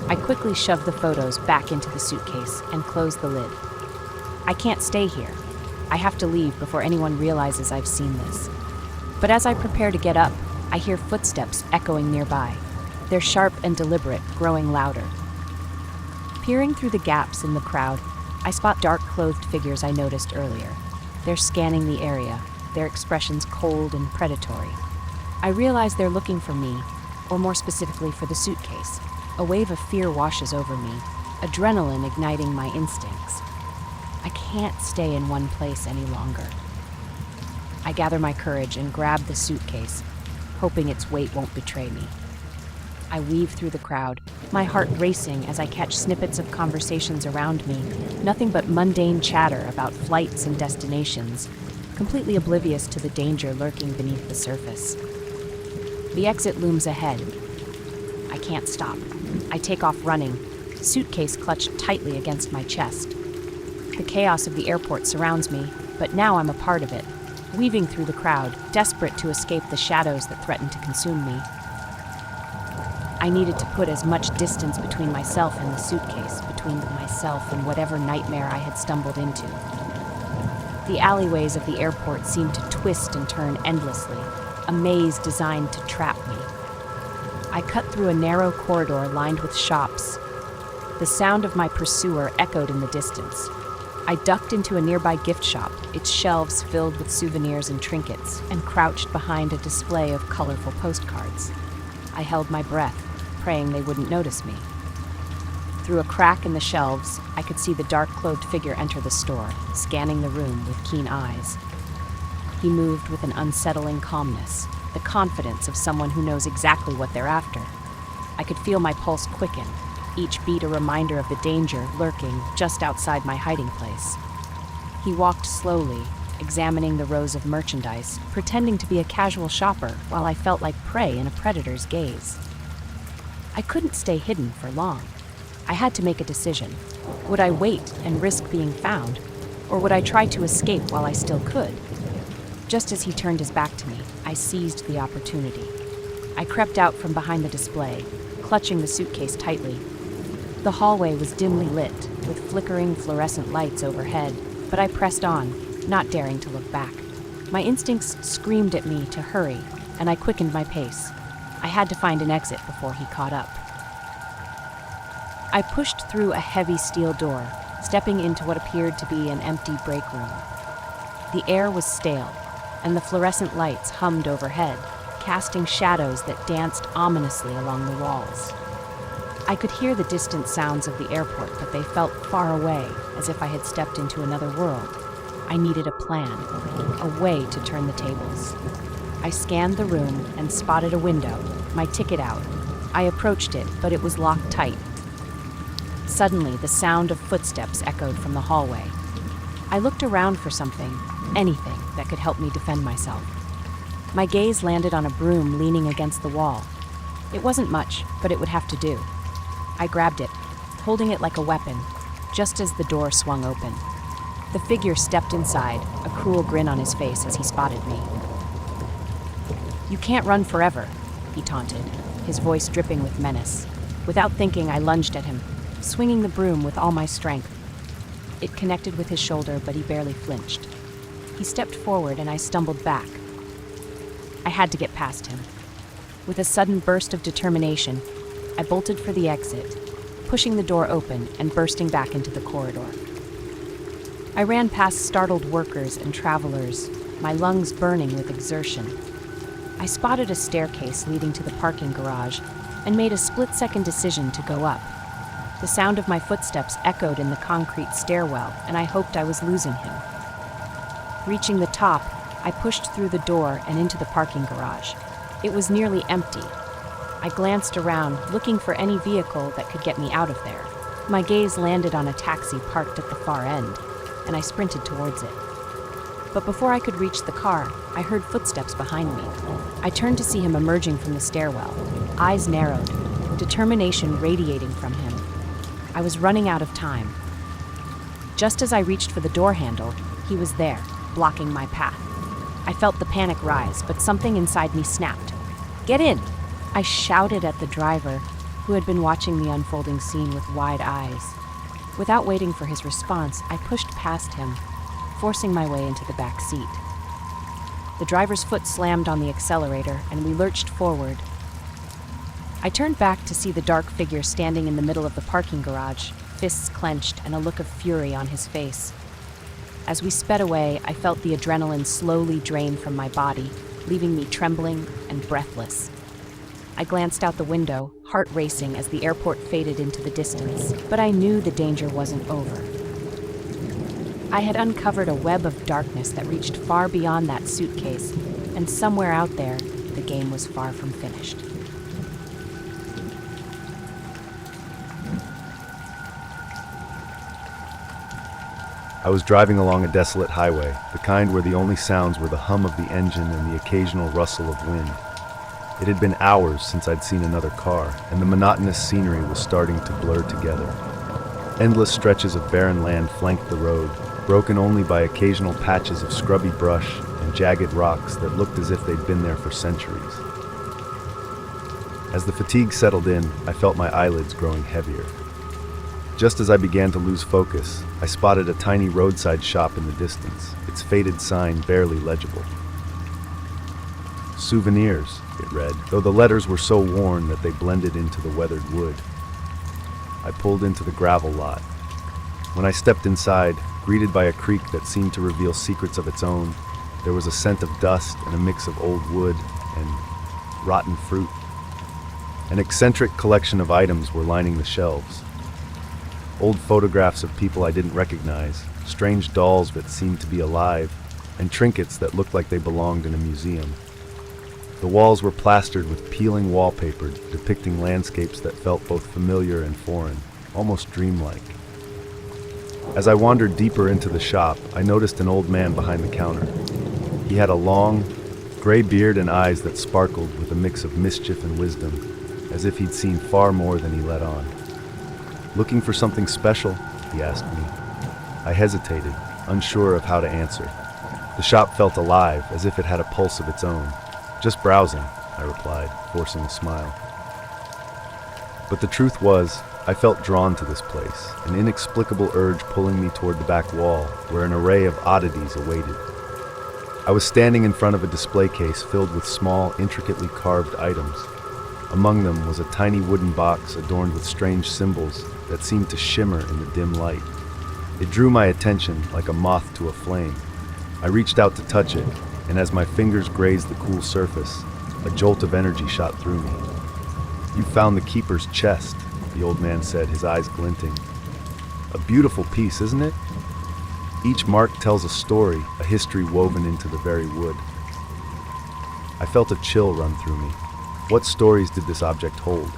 I quickly shove the photos back into the suitcase and close the lid. I can't stay here. I have to leave before anyone realizes I've seen this. But as I prepare to get up, I hear footsteps echoing nearby. They're sharp and deliberate, growing louder. Peering through the gaps in the crowd, I spot dark-clothed figures I noticed earlier. They're scanning the area, their expressions cold and predatory. I realize they're looking for me, or more specifically for the suitcase. A wave of fear washes over me, adrenaline igniting my instincts. I can't stay in one place any longer. I gather my courage and grab the suitcase, hoping its weight won't betray me. I weave through the crowd, my heart racing as I catch snippets of conversations around me, nothing but mundane chatter about flights and destinations, completely oblivious to the danger lurking beneath the surface. The exit looms ahead. I can't stop. I take off running, suitcase clutched tightly against my chest. The chaos of the airport surrounds me, but now I'm a part of it, weaving through the crowd, desperate to escape the shadows that threaten to consume me. I needed to put as much distance between myself and the suitcase, between myself and whatever nightmare I had stumbled into. The alleyways of the airport seemed to twist and turn endlessly, a maze designed to trap me. I cut through a narrow corridor lined with shops. The sound of my pursuer echoed in the distance. I ducked into a nearby gift shop, its shelves filled with souvenirs and trinkets, and crouched behind a display of colorful postcards. I held my breath, praying they wouldn't notice me. Through a crack in the shelves, I could see the dark-clothed figure enter the store, scanning the room with keen eyes. He moved with an unsettling calmness, the confidence of someone who knows exactly what they're after. I could feel my pulse quicken, each beat a reminder of the danger lurking just outside my hiding place. He walked slowly, examining the rows of merchandise, pretending to be a casual shopper while I felt like prey in a predator's gaze. I couldn't stay hidden for long. I had to make a decision. Would I wait and risk being found, or would I try to escape while I still could? Just as he turned his back to me, I seized the opportunity. I crept out from behind the display, clutching the suitcase tightly. The hallway was dimly lit, with flickering fluorescent lights overhead, but I pressed on, not daring to look back. My instincts screamed at me to hurry, and I quickened my pace. I had to find an exit before he caught up. I pushed through a heavy steel door, stepping into what appeared to be an empty break room. The air was stale, and the fluorescent lights hummed overhead, casting shadows that danced ominously along the walls. I could hear the distant sounds of the airport, but they felt far away, as if I had stepped into another world. I needed a plan, a way to turn the tables. I scanned the room and spotted a window, my ticket out. I approached it, but it was locked tight. Suddenly, the sound of footsteps echoed from the hallway. I looked around for something, anything that could help me defend myself. My gaze landed on a broom leaning against the wall. It wasn't much, but it would have to do. I grabbed it, holding it like a weapon, just as the door swung open. The figure stepped inside, a cruel grin on his face as he spotted me. "You can't run forever," he taunted, his voice dripping with menace. Without thinking, I lunged at him, swinging the broom with all my strength. It connected with his shoulder, but he barely flinched. He stepped forward and I stumbled back. I had to get past him. With a sudden burst of determination, I bolted for the exit, pushing the door open and bursting back into the corridor. I ran past startled workers and travelers, my lungs burning with exertion. I spotted a staircase leading to the parking garage and made a split-second decision to go up. The sound of my footsteps echoed in the concrete stairwell, and I hoped I was losing him. Reaching the top, I pushed through the door and into the parking garage. It was nearly empty. I glanced around, looking for any vehicle that could get me out of there. My gaze landed on a taxi parked at the far end, and I sprinted towards it. But before I could reach the car, I heard footsteps behind me. I turned to see him emerging from the stairwell, eyes narrowed, determination radiating from him. I was running out of time. Just as I reached for the door handle, he was there, blocking my path. I felt the panic rise, but something inside me snapped. "Get in!" I shouted at the driver, who had been watching the unfolding scene with wide eyes. Without waiting for his response, I pushed past him, forcing my way into the back seat. The driver's foot slammed on the accelerator, and we lurched forward. I turned back to see the dark figure standing in the middle of the parking garage, fists clenched and a look of fury on his face. As we sped away, I felt the adrenaline slowly drain from my body, leaving me trembling and breathless. I glanced out the window, heart racing as the airport faded into the distance, but I knew the danger wasn't over. I had uncovered a web of darkness that reached far beyond that suitcase, and somewhere out there, the game was far from finished. I was driving along a desolate highway, the kind where the only sounds were the hum of the engine and the occasional rustle of wind. It had been hours since I'd seen another car, and the monotonous scenery was starting to blur together. Endless stretches of barren land flanked the road, broken only by occasional patches of scrubby brush and jagged rocks that looked as if they'd been there for centuries. As the fatigue settled in, I felt my eyelids growing heavier. Just as I began to lose focus, I spotted a tiny roadside shop in the distance, its faded sign barely legible. "Souvenirs," it read, though the letters were so worn that they blended into the weathered wood. I pulled into the gravel lot. When I stepped inside, greeted by a creak that seemed to reveal secrets of its own, there was a scent of dust and a mix of old wood and rotten fruit. An eccentric collection of items were lining the shelves. Old photographs of people I didn't recognize, strange dolls that seemed to be alive, and trinkets that looked like they belonged in a museum. The walls were plastered with peeling wallpaper depicting landscapes that felt both familiar and foreign, almost dreamlike. As I wandered deeper into the shop, I noticed an old man behind the counter. He had a long, gray beard and eyes that sparkled with a mix of mischief and wisdom, as if he'd seen far more than he let on. "Looking for something special?" he asked me. I hesitated, unsure of how to answer. The shop felt alive, as if it had a pulse of its own. "Just browsing," I replied, forcing a smile. But the truth was, I felt drawn to this place, an inexplicable urge pulling me toward the back wall, where an array of oddities awaited. I was standing in front of a display case filled with small, intricately carved items. Among them was a tiny wooden box adorned with strange symbols that seemed to shimmer in the dim light. It drew my attention like a moth to a flame. I reached out to touch it, and as my fingers grazed the cool surface, a jolt of energy shot through me. "You found the keeper's chest," the old man said, his eyes glinting. "A beautiful piece, isn't it? Each mark tells a story, a history woven into the very wood." I felt a chill run through me. What stories did this object hold?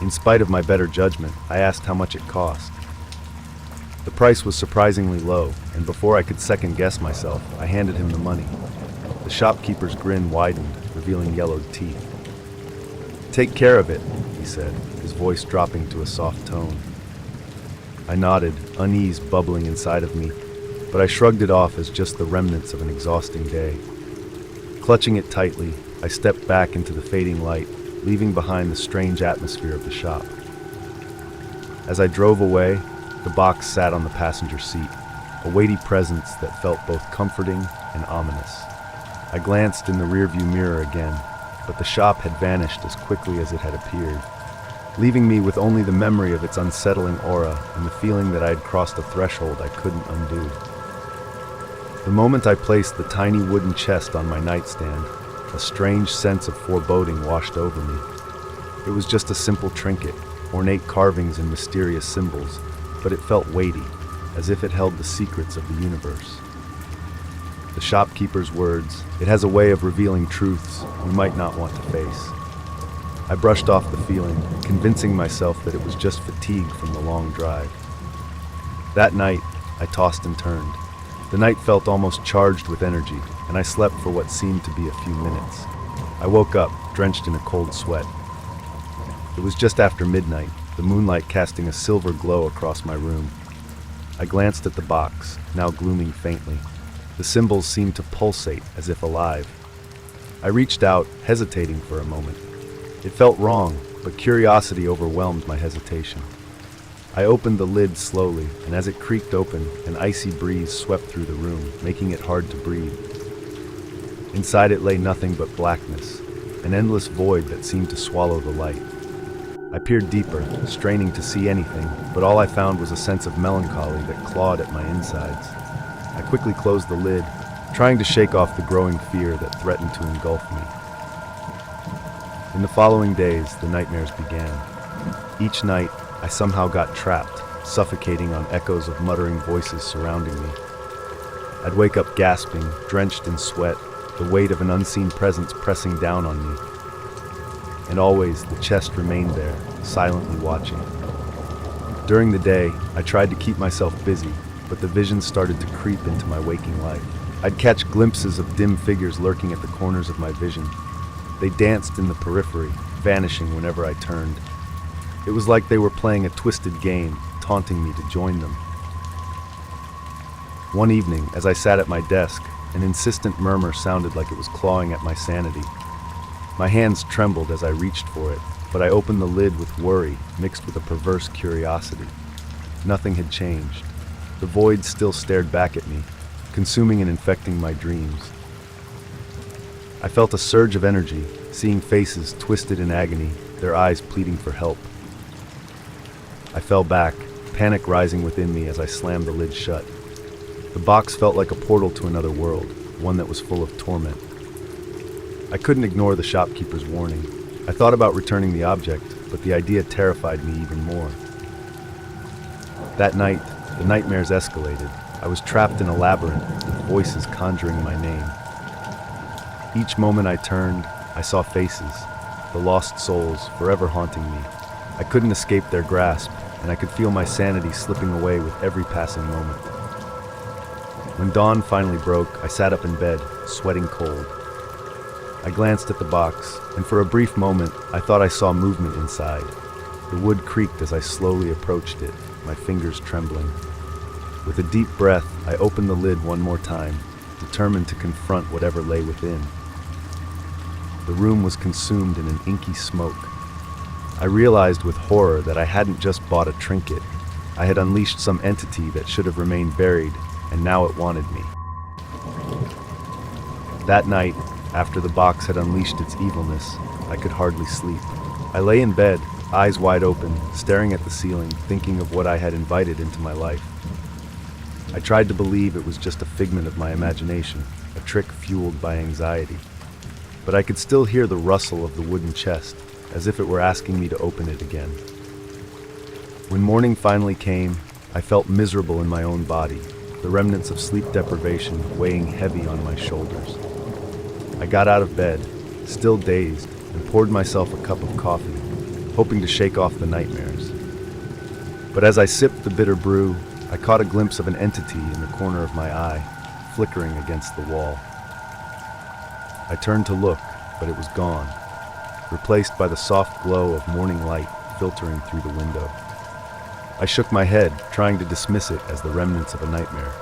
In spite of my better judgment, I asked how much it cost. The price was surprisingly low, and before I could second-guess myself, I handed him the money. The shopkeeper's grin widened, revealing yellowed teeth. Take care of it, he said, his voice dropping to a soft tone. I nodded, unease bubbling inside of me, but I shrugged it off as just the remnants of an exhausting day. Clutching it tightly, I stepped back into the fading light, leaving behind the strange atmosphere of the shop. As I drove away, the box sat on the passenger seat, a weighty presence that felt both comforting and ominous. I glanced in the rearview mirror again, but the shop had vanished as quickly as it had appeared, leaving me with only the memory of its unsettling aura and the feeling that I had crossed a threshold I couldn't undo. The moment I placed the tiny wooden chest on my nightstand, a strange sense of foreboding washed over me. It was just a simple trinket, ornate carvings and mysterious symbols, but it felt weighty, as if it held the secrets of the universe. The shopkeeper's words, it has a way of revealing truths we might not want to face. I brushed off the feeling, convincing myself that it was just fatigue from the long drive. That night, I tossed and turned. The night felt almost charged with energy, and I slept for what seemed to be a few minutes. I woke up, drenched in a cold sweat. It was just after midnight, the moonlight casting a silver glow across my room. I glanced at the box, now glooming faintly. The symbols seemed to pulsate as if alive. I reached out, hesitating for a moment. It felt wrong, but curiosity overwhelmed my hesitation. I opened the lid slowly, and as it creaked open, an icy breeze swept through the room, making it hard to breathe. Inside it lay nothing but blackness, an endless void that seemed to swallow the light. I peered deeper, straining to see anything, but all I found was a sense of melancholy that clawed at my insides. I quickly closed the lid, trying to shake off the growing fear that threatened to engulf me. In the following days, the nightmares began. Each night, I somehow got trapped, suffocating on echoes of muttering voices surrounding me. I'd wake up gasping, drenched in sweat, the weight of an unseen presence pressing down on me. And always, the chest remained there, silently watching. During the day, I tried to keep myself busy, but the visions started to creep into my waking life. I'd catch glimpses of dim figures lurking at the corners of my vision. They danced in the periphery, vanishing whenever I turned. It was like they were playing a twisted game, taunting me to join them. One evening, as I sat at my desk, an insistent murmur sounded like it was clawing at my sanity. My hands trembled as I reached for it, but I opened the lid with worry, mixed with a perverse curiosity. Nothing had changed. The void still stared back at me, consuming and infecting my dreams. I felt a surge of energy, seeing faces twisted in agony, their eyes pleading for help. I fell back, panic rising within me as I slammed the lid shut. The box felt like a portal to another world, one that was full of torment. I couldn't ignore the shopkeeper's warning. I thought about returning the object, but the idea terrified me even more. That night, the nightmares escalated. I was trapped in a labyrinth, with voices conjuring my name. Each moment I turned, I saw faces, the lost souls forever haunting me. I couldn't escape their grasp, and I could feel my sanity slipping away with every passing moment. When dawn finally broke, I sat up in bed, sweating cold. I glanced at the box, and for a brief moment, I thought I saw movement inside. The wood creaked as I slowly approached it, my fingers trembling. With a deep breath, I opened the lid one more time, determined to confront whatever lay within. The room was consumed in an inky smoke. I realized with horror that I hadn't just bought a trinket. I had unleashed some entity that should have remained buried, and now it wanted me. That night, after the box had unleashed its evilness, I could hardly sleep. I lay in bed, eyes wide open, staring at the ceiling, thinking of what I had invited into my life. I tried to believe it was just a figment of my imagination, a trick fueled by anxiety. But I could still hear the rustle of the wooden chest, as if it were asking me to open it again. When morning finally came, I felt miserable in my own body, the remnants of sleep deprivation weighing heavy on my shoulders. I got out of bed, still dazed, and poured myself a cup of coffee, hoping to shake off the nightmares. But as I sipped the bitter brew, I caught a glimpse of an entity in the corner of my eye, flickering against the wall. I turned to look, but it was gone. replaced by the soft glow of morning light filtering through the window. I shook my head, trying to dismiss it as the remnants of a nightmare.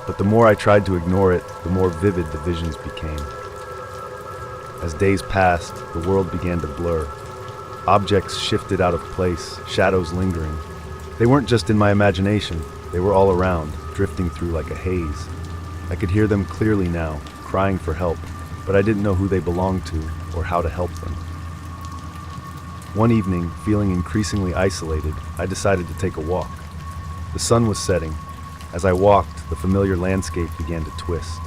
But the more I tried to ignore it, the more vivid the visions became. As days passed, the world began to blur. Objects shifted out of place, shadows lingering. They weren't just in my imagination, they were all around, drifting through like a haze. I could hear them clearly now, crying for help, but I didn't know who they belonged to or how to help them. One evening, feeling increasingly isolated, I decided to take a walk. The sun was setting. As I walked, the familiar landscape began to twist.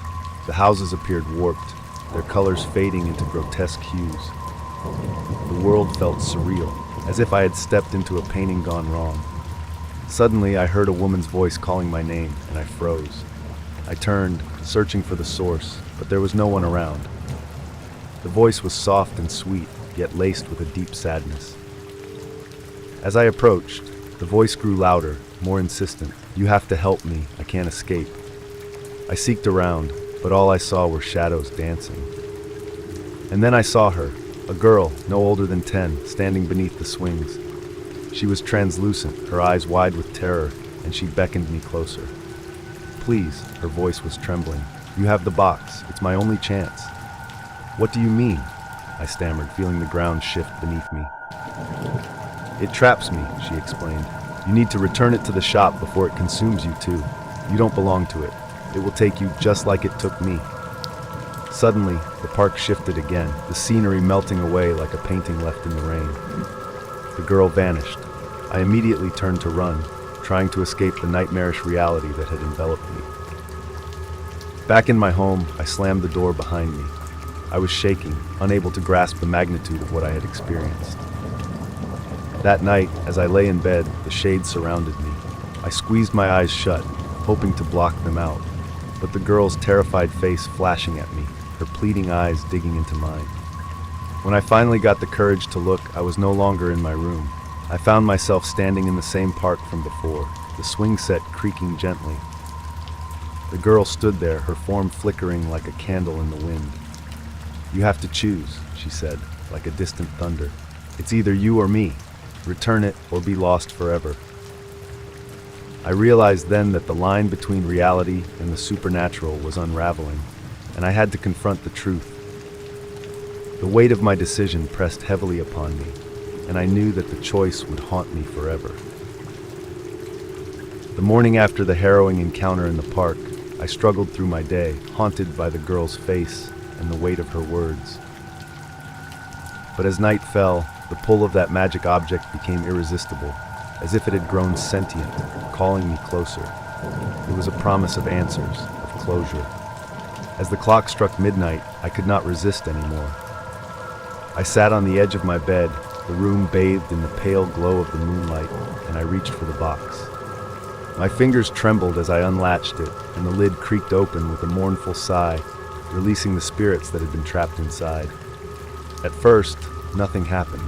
The houses appeared warped, their colors fading into grotesque hues. The world felt surreal, as if I had stepped into a painting gone wrong. Suddenly, I heard a woman's voice calling my name, and I froze. I turned, searching for the source, but there was no one around. The voice was soft and sweet, yet laced with a deep sadness. As I approached, the voice grew louder, more insistent. "You have to help me, I can't escape." I seeked around, but all I saw were shadows dancing. And then I saw her, a girl, no older than 10, standing beneath the swings. She was translucent, her eyes wide with terror, and she beckoned me closer. "Please," her voice was trembling. "You have the box, it's my only chance." "What do you mean?" I stammered, feeling the ground shift beneath me. "It traps me," she explained. "You need to return it to the shop before it consumes you too. You don't belong to it. It will take you just like it took me." Suddenly, the park shifted again, the scenery melting away like a painting left in the rain. The girl vanished. I immediately turned to run, trying to escape the nightmarish reality that had enveloped me. Back in my home, I slammed the door behind me. I was shaking, unable to grasp the magnitude of what I had experienced. That night, as I lay in bed, the shades surrounded me. I squeezed my eyes shut, hoping to block them out, but the girl's terrified face flashing at me, her pleading eyes digging into mine. When I finally got the courage to look, I was no longer in my room. I found myself standing in the same park from before, the swing set creaking gently. The girl stood there, her form flickering like a candle in the wind. "You have to choose," she said, like a distant thunder. "It's either you or me. Return it or be lost forever." I realized then that the line between reality and the supernatural was unraveling, and I had to confront the truth. The weight of my decision pressed heavily upon me, and I knew that the choice would haunt me forever. The morning after the harrowing encounter in the park, I struggled through my day, haunted by the girl's face and the weight of her words. But as night fell, the pull of that magic object became irresistible, as if it had grown sentient, calling me closer. It was a promise of answers, of closure. As the clock struck midnight, I could not resist anymore. I sat on the edge of my bed, the room bathed in the pale glow of the moonlight, and I reached for the box. My fingers trembled as I unlatched it, and the lid creaked open with a mournful sigh, releasing the spirits that had been trapped inside. At first, nothing happened.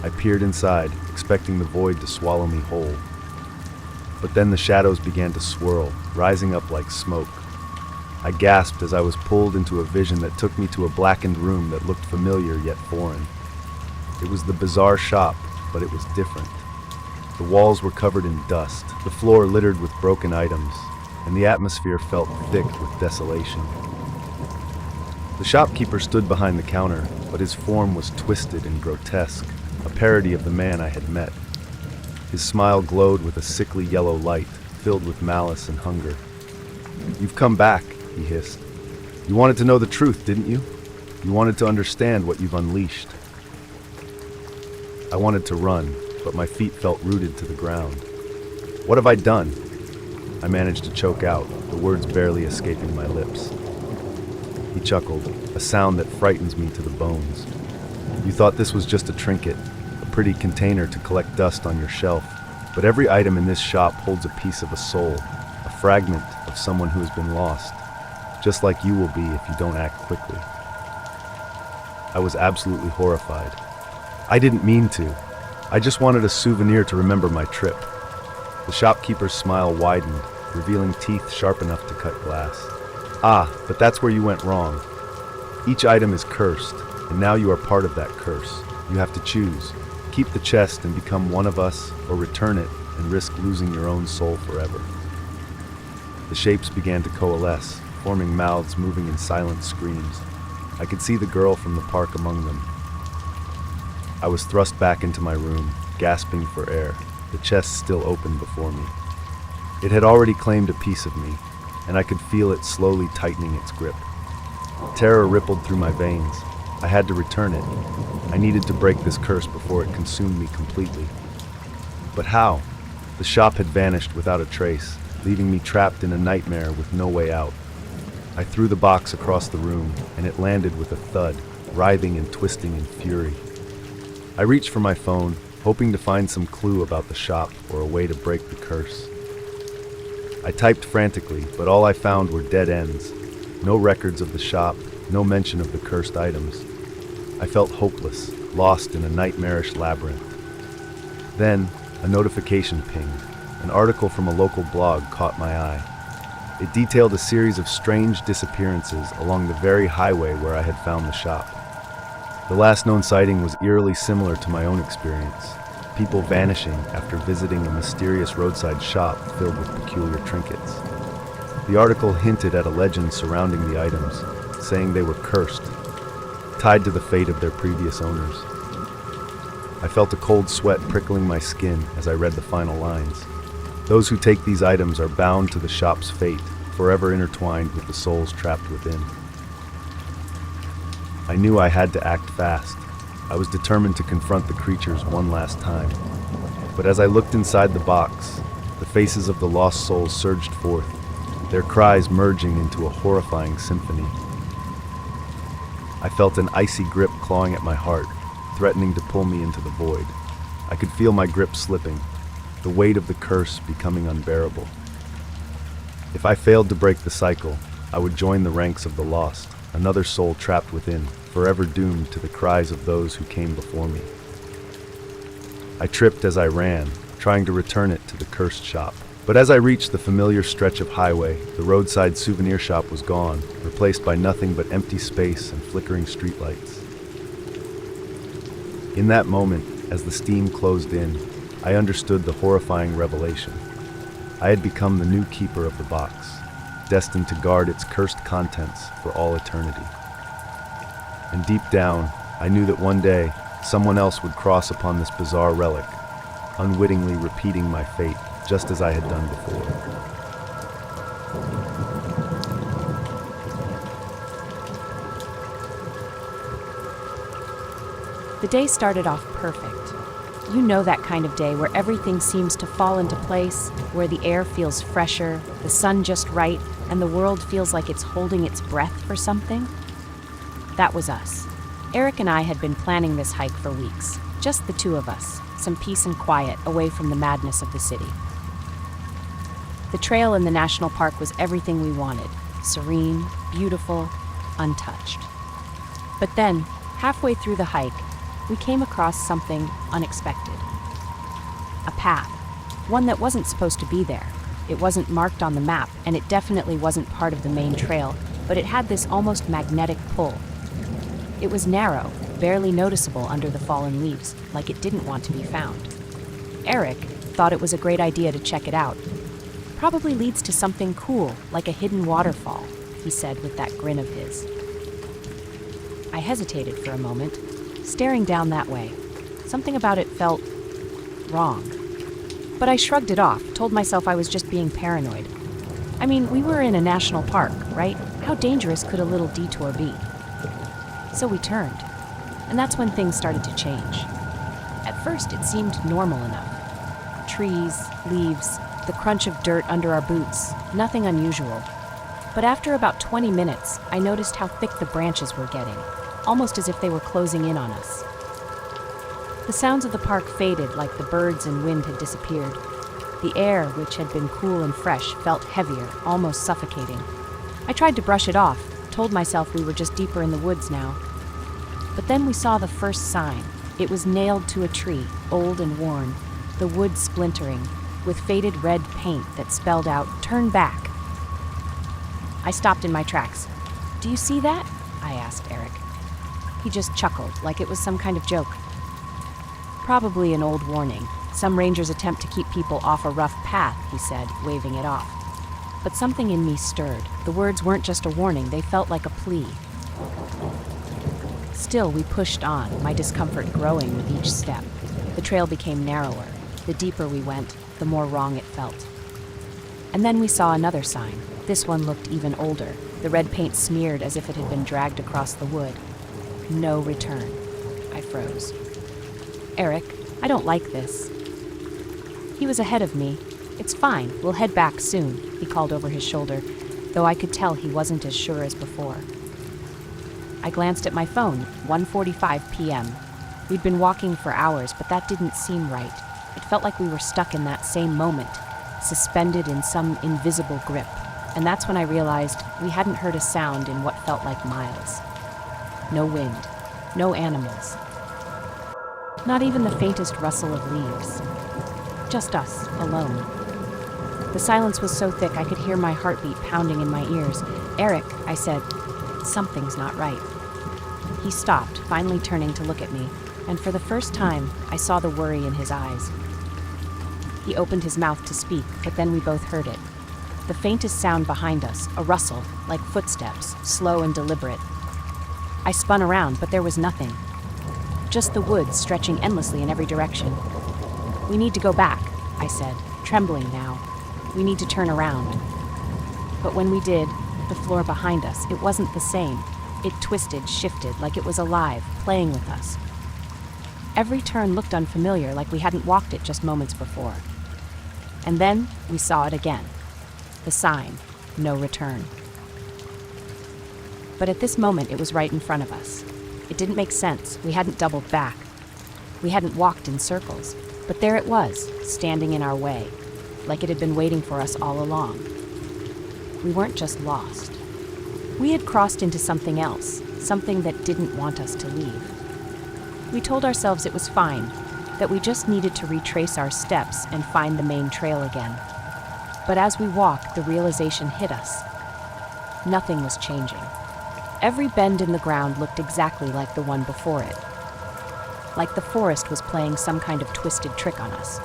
I peered inside, expecting the void to swallow me whole. But then the shadows began to swirl, rising up like smoke. I gasped as I was pulled into a vision that took me to a blackened room that looked familiar yet foreign. It was the bizarre shop, but it was different. The walls were covered in dust, the floor littered with broken items, and the atmosphere felt thick with desolation. The shopkeeper stood behind the counter, but his form was twisted and grotesque, a parody of the man I had met. His smile glowed with a sickly yellow light, filled with malice and hunger. "You've come back," he hissed. "You wanted to know the truth, didn't you? You wanted to understand what you've unleashed." I wanted to run, but my feet felt rooted to the ground. "What have I done?" I managed to choke out, the words barely escaping my lips. He chuckled, a sound that frightens me to the bones. "You thought this was just a trinket, a pretty container to collect dust on your shelf, but every item in this shop holds a piece of a soul, a fragment of someone who has been lost, just like you will be if you don't act quickly." I was absolutely horrified. "I didn't mean to. I just wanted a souvenir to remember my trip." The shopkeeper's smile widened, revealing teeth sharp enough to cut glass. "Ah, but that's where you went wrong. Each item is cursed. and now you are part of that curse. You have to choose. Keep the chest and become one of us, or return it and risk losing your own soul forever. The shapes began to coalesce, forming mouths moving in silent screams. I could see the girl from the park among them. I was thrust back into my room, gasping for air, the chest still open before me. It had already claimed a piece of me, and I could feel it slowly tightening its grip. Terror rippled through my veins. I had to return it. I needed to break this curse before it consumed me completely. But how? The shop had vanished without a trace, leaving me trapped in a nightmare with no way out. I threw the box across the room, and it landed with a thud, writhing and twisting in fury. I reached for my phone, hoping to find some clue about the shop or a way to break the curse. I typed frantically, but all I found were dead ends. No records of the shop, no mention of the cursed items. I felt hopeless, lost in a nightmarish labyrinth. Then, a notification pinged. An article from a local blog caught my eye. It detailed a series of strange disappearances along the very highway where I had found the shop. The last known sighting was eerily similar to my own experience. People vanishing after visiting a mysterious roadside shop filled with peculiar trinkets. The article hinted at a legend surrounding the items, saying they were cursed, tied to the fate of their previous owners. I felt a cold sweat prickling my skin as I read the final lines. Those who take these items are bound to the shop's fate, forever intertwined with the souls trapped within. I knew I had to act fast. I was determined to confront the creatures one last time. But as I looked inside the box, the faces of the lost souls surged forth, their cries merging into a horrifying symphony. I felt an icy grip clawing at my heart, threatening to pull me into the void. I could feel my grip slipping, the weight of the curse becoming unbearable. If I failed to break the cycle, I would join the ranks of the lost, another soul trapped within, forever doomed to the cries of those who came before me. I tripped as I ran, trying to return it to the cursed shop. But as I reached the familiar stretch of highway, the roadside souvenir shop was gone, replaced by nothing but empty space and flickering streetlights. In that moment, as the steam closed in, I understood the horrifying revelation. I had become the new keeper of the box, destined to guard its cursed contents for all eternity. And deep down, I knew that one day, someone else would cross upon this bizarre relic, unwittingly repeating my fate, just as I had done before. The day started off perfect. You know that kind of day where everything seems to fall into place, where the air feels fresher, the sun just right, and the world feels like it's holding its breath for something? That was us. Eric and I had been planning this hike for weeks, just the two of us, some peace and quiet away from the madness of the city. The trail in the national park was everything we wanted, serene, beautiful, untouched. But then, halfway through the hike, we came across something unexpected. A path, one that wasn't supposed to be there. It wasn't marked on the map, and it definitely wasn't part of the main trail, but it had this almost magnetic pull. It was narrow, barely noticeable under the fallen leaves, like it didn't want to be found. Eric thought it was a great idea to check it out. Probably leads to something cool, like a hidden waterfall, he said with that grin of his. I hesitated for a moment, staring down that way. Something about it felt wrong. But I shrugged it off, told myself I was just being paranoid. I mean, we were in a national park, right? How dangerous could a little detour be? So we turned, and that's when things started to change. At first, it seemed normal enough. Trees, leaves, the crunch of dirt under our boots, nothing unusual. But after about 20 minutes, I noticed how thick the branches were getting, almost as if they were closing in on us. The sounds of the park faded like the birds and wind had disappeared. The air, which had been cool and fresh, felt heavier, almost suffocating. I tried to brush it off, told myself we were just deeper in the woods now. But then we saw the first sign. It was nailed to a tree, old and worn, the wood splintering, with faded red paint that spelled out, "Turn back." I stopped in my tracks. "Do you see that?" I asked Eric. He just chuckled, like it was some kind of joke. Probably an old warning. Some rangers attempt to keep people off a rough path, he said, waving it off. But something in me stirred. The words weren't just a warning, they felt like a plea. Still, we pushed on, my discomfort growing with each step. The trail became narrower. The deeper we went, the more wrong it felt. And then we saw another sign. This one looked even older, the red paint smeared as if it had been dragged across the wood. No return. I froze. Eric, I don't like this. He was ahead of me. It's fine, we'll head back soon, he called over his shoulder, though I could tell he wasn't as sure as before. I glanced at my phone, 1:45 p.m. We'd been walking for hours, but that didn't seem right. It felt like we were stuck in that same moment, suspended in some invisible grip. And that's when I realized we hadn't heard a sound in what felt like miles. No wind, no animals. Not even the faintest rustle of leaves. Just us, alone. The silence was so thick I could hear my heartbeat pounding in my ears. Eric, I said, something's not right. He stopped, finally turning to look at me, and for the first time, I saw the worry in his eyes. He opened his mouth to speak, but then we both heard it. The faintest sound behind us, a rustle, like footsteps, slow and deliberate. I spun around, but there was nothing. Just the woods stretching endlessly in every direction. We need to go back, I said, trembling now. We need to turn around. But when we did, the floor behind us, it wasn't the same. It twisted, shifted, like it was alive, playing with us. Every turn looked unfamiliar, like we hadn't walked it just moments before. And then we saw it again. The sign, no return. But at this moment, it was right in front of us. It didn't make sense. We hadn't doubled back. We hadn't walked in circles. But there it was, standing in our way, like it had been waiting for us all along. We weren't just lost. We had crossed into something else, something that didn't want us to leave. We told ourselves it was fine, that we just needed to retrace our steps and find the main trail again. But as we walked, the realization hit us. Nothing was changing. Every bend in the ground looked exactly like the one before it. Like the forest was playing some kind of twisted trick on us.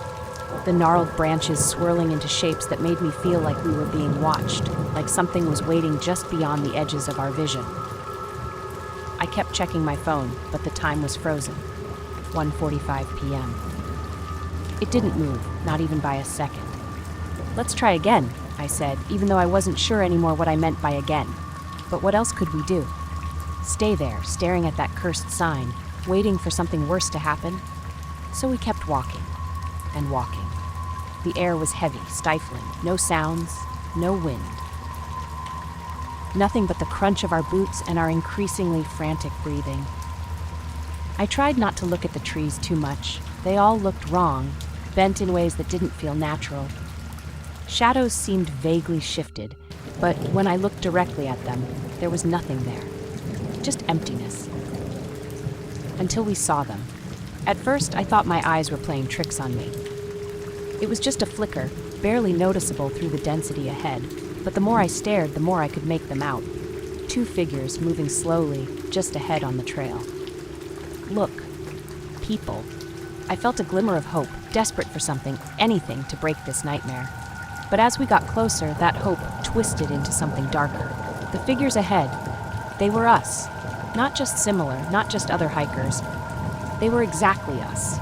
The gnarled branches swirling into shapes that made me feel like we were being watched, like something was waiting just beyond the edges of our vision. I kept checking my phone, but the time was frozen. 1:45 p.m. It didn't move, not even by a second. Let's try again, I said, even though I wasn't sure anymore what I meant by again. But what else could we do? Stay there, staring at that cursed sign, waiting for something worse to happen? So we kept walking, and walking. The air was heavy, stifling, no sounds, no wind. Nothing but the crunch of our boots and our increasingly frantic breathing. I tried not to look at the trees too much. They all looked wrong, bent in ways that didn't feel natural. Shadows seemed vaguely shifted, but when I looked directly at them, there was nothing there. Just emptiness. Until we saw them. At first, I thought my eyes were playing tricks on me. It was just a flicker, barely noticeable through the density ahead, but the more I stared, the more I could make them out. Two figures moving slowly, just ahead on the trail. Look. People. I felt a glimmer of hope, desperate for something, anything to break this nightmare. But as we got closer, that hope twisted into something darker. The figures ahead, they were us. Not just similar, not just other hikers. They were exactly us,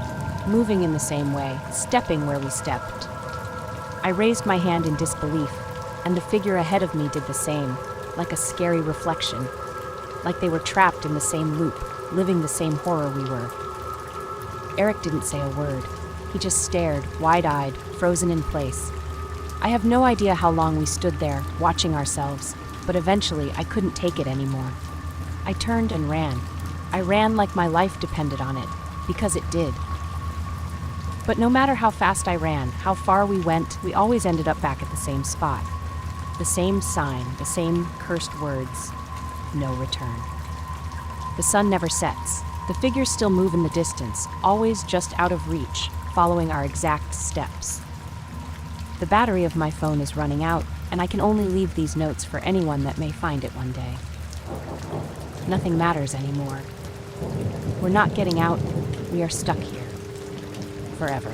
moving in the same way, stepping where we stepped. I raised my hand in disbelief, and the figure ahead of me did the same, like a scary reflection, like they were trapped in the same loop, living the same horror we were. Eric didn't say a word. He just stared, wide-eyed, frozen in place. I have no idea how long we stood there, watching ourselves, but eventually I couldn't take it anymore. I turned and ran. I ran like my life depended on it, because it did. But no matter how fast I ran, how far we went, we always ended up back at the same spot. The same sign, the same cursed words, no return. The sun never sets. The figures still move in the distance, always just out of reach, following our exact steps. The battery of my phone is running out, and I can only leave these notes for anyone that may find it one day. Nothing matters anymore. We're not getting out. We are stuck here. Forever.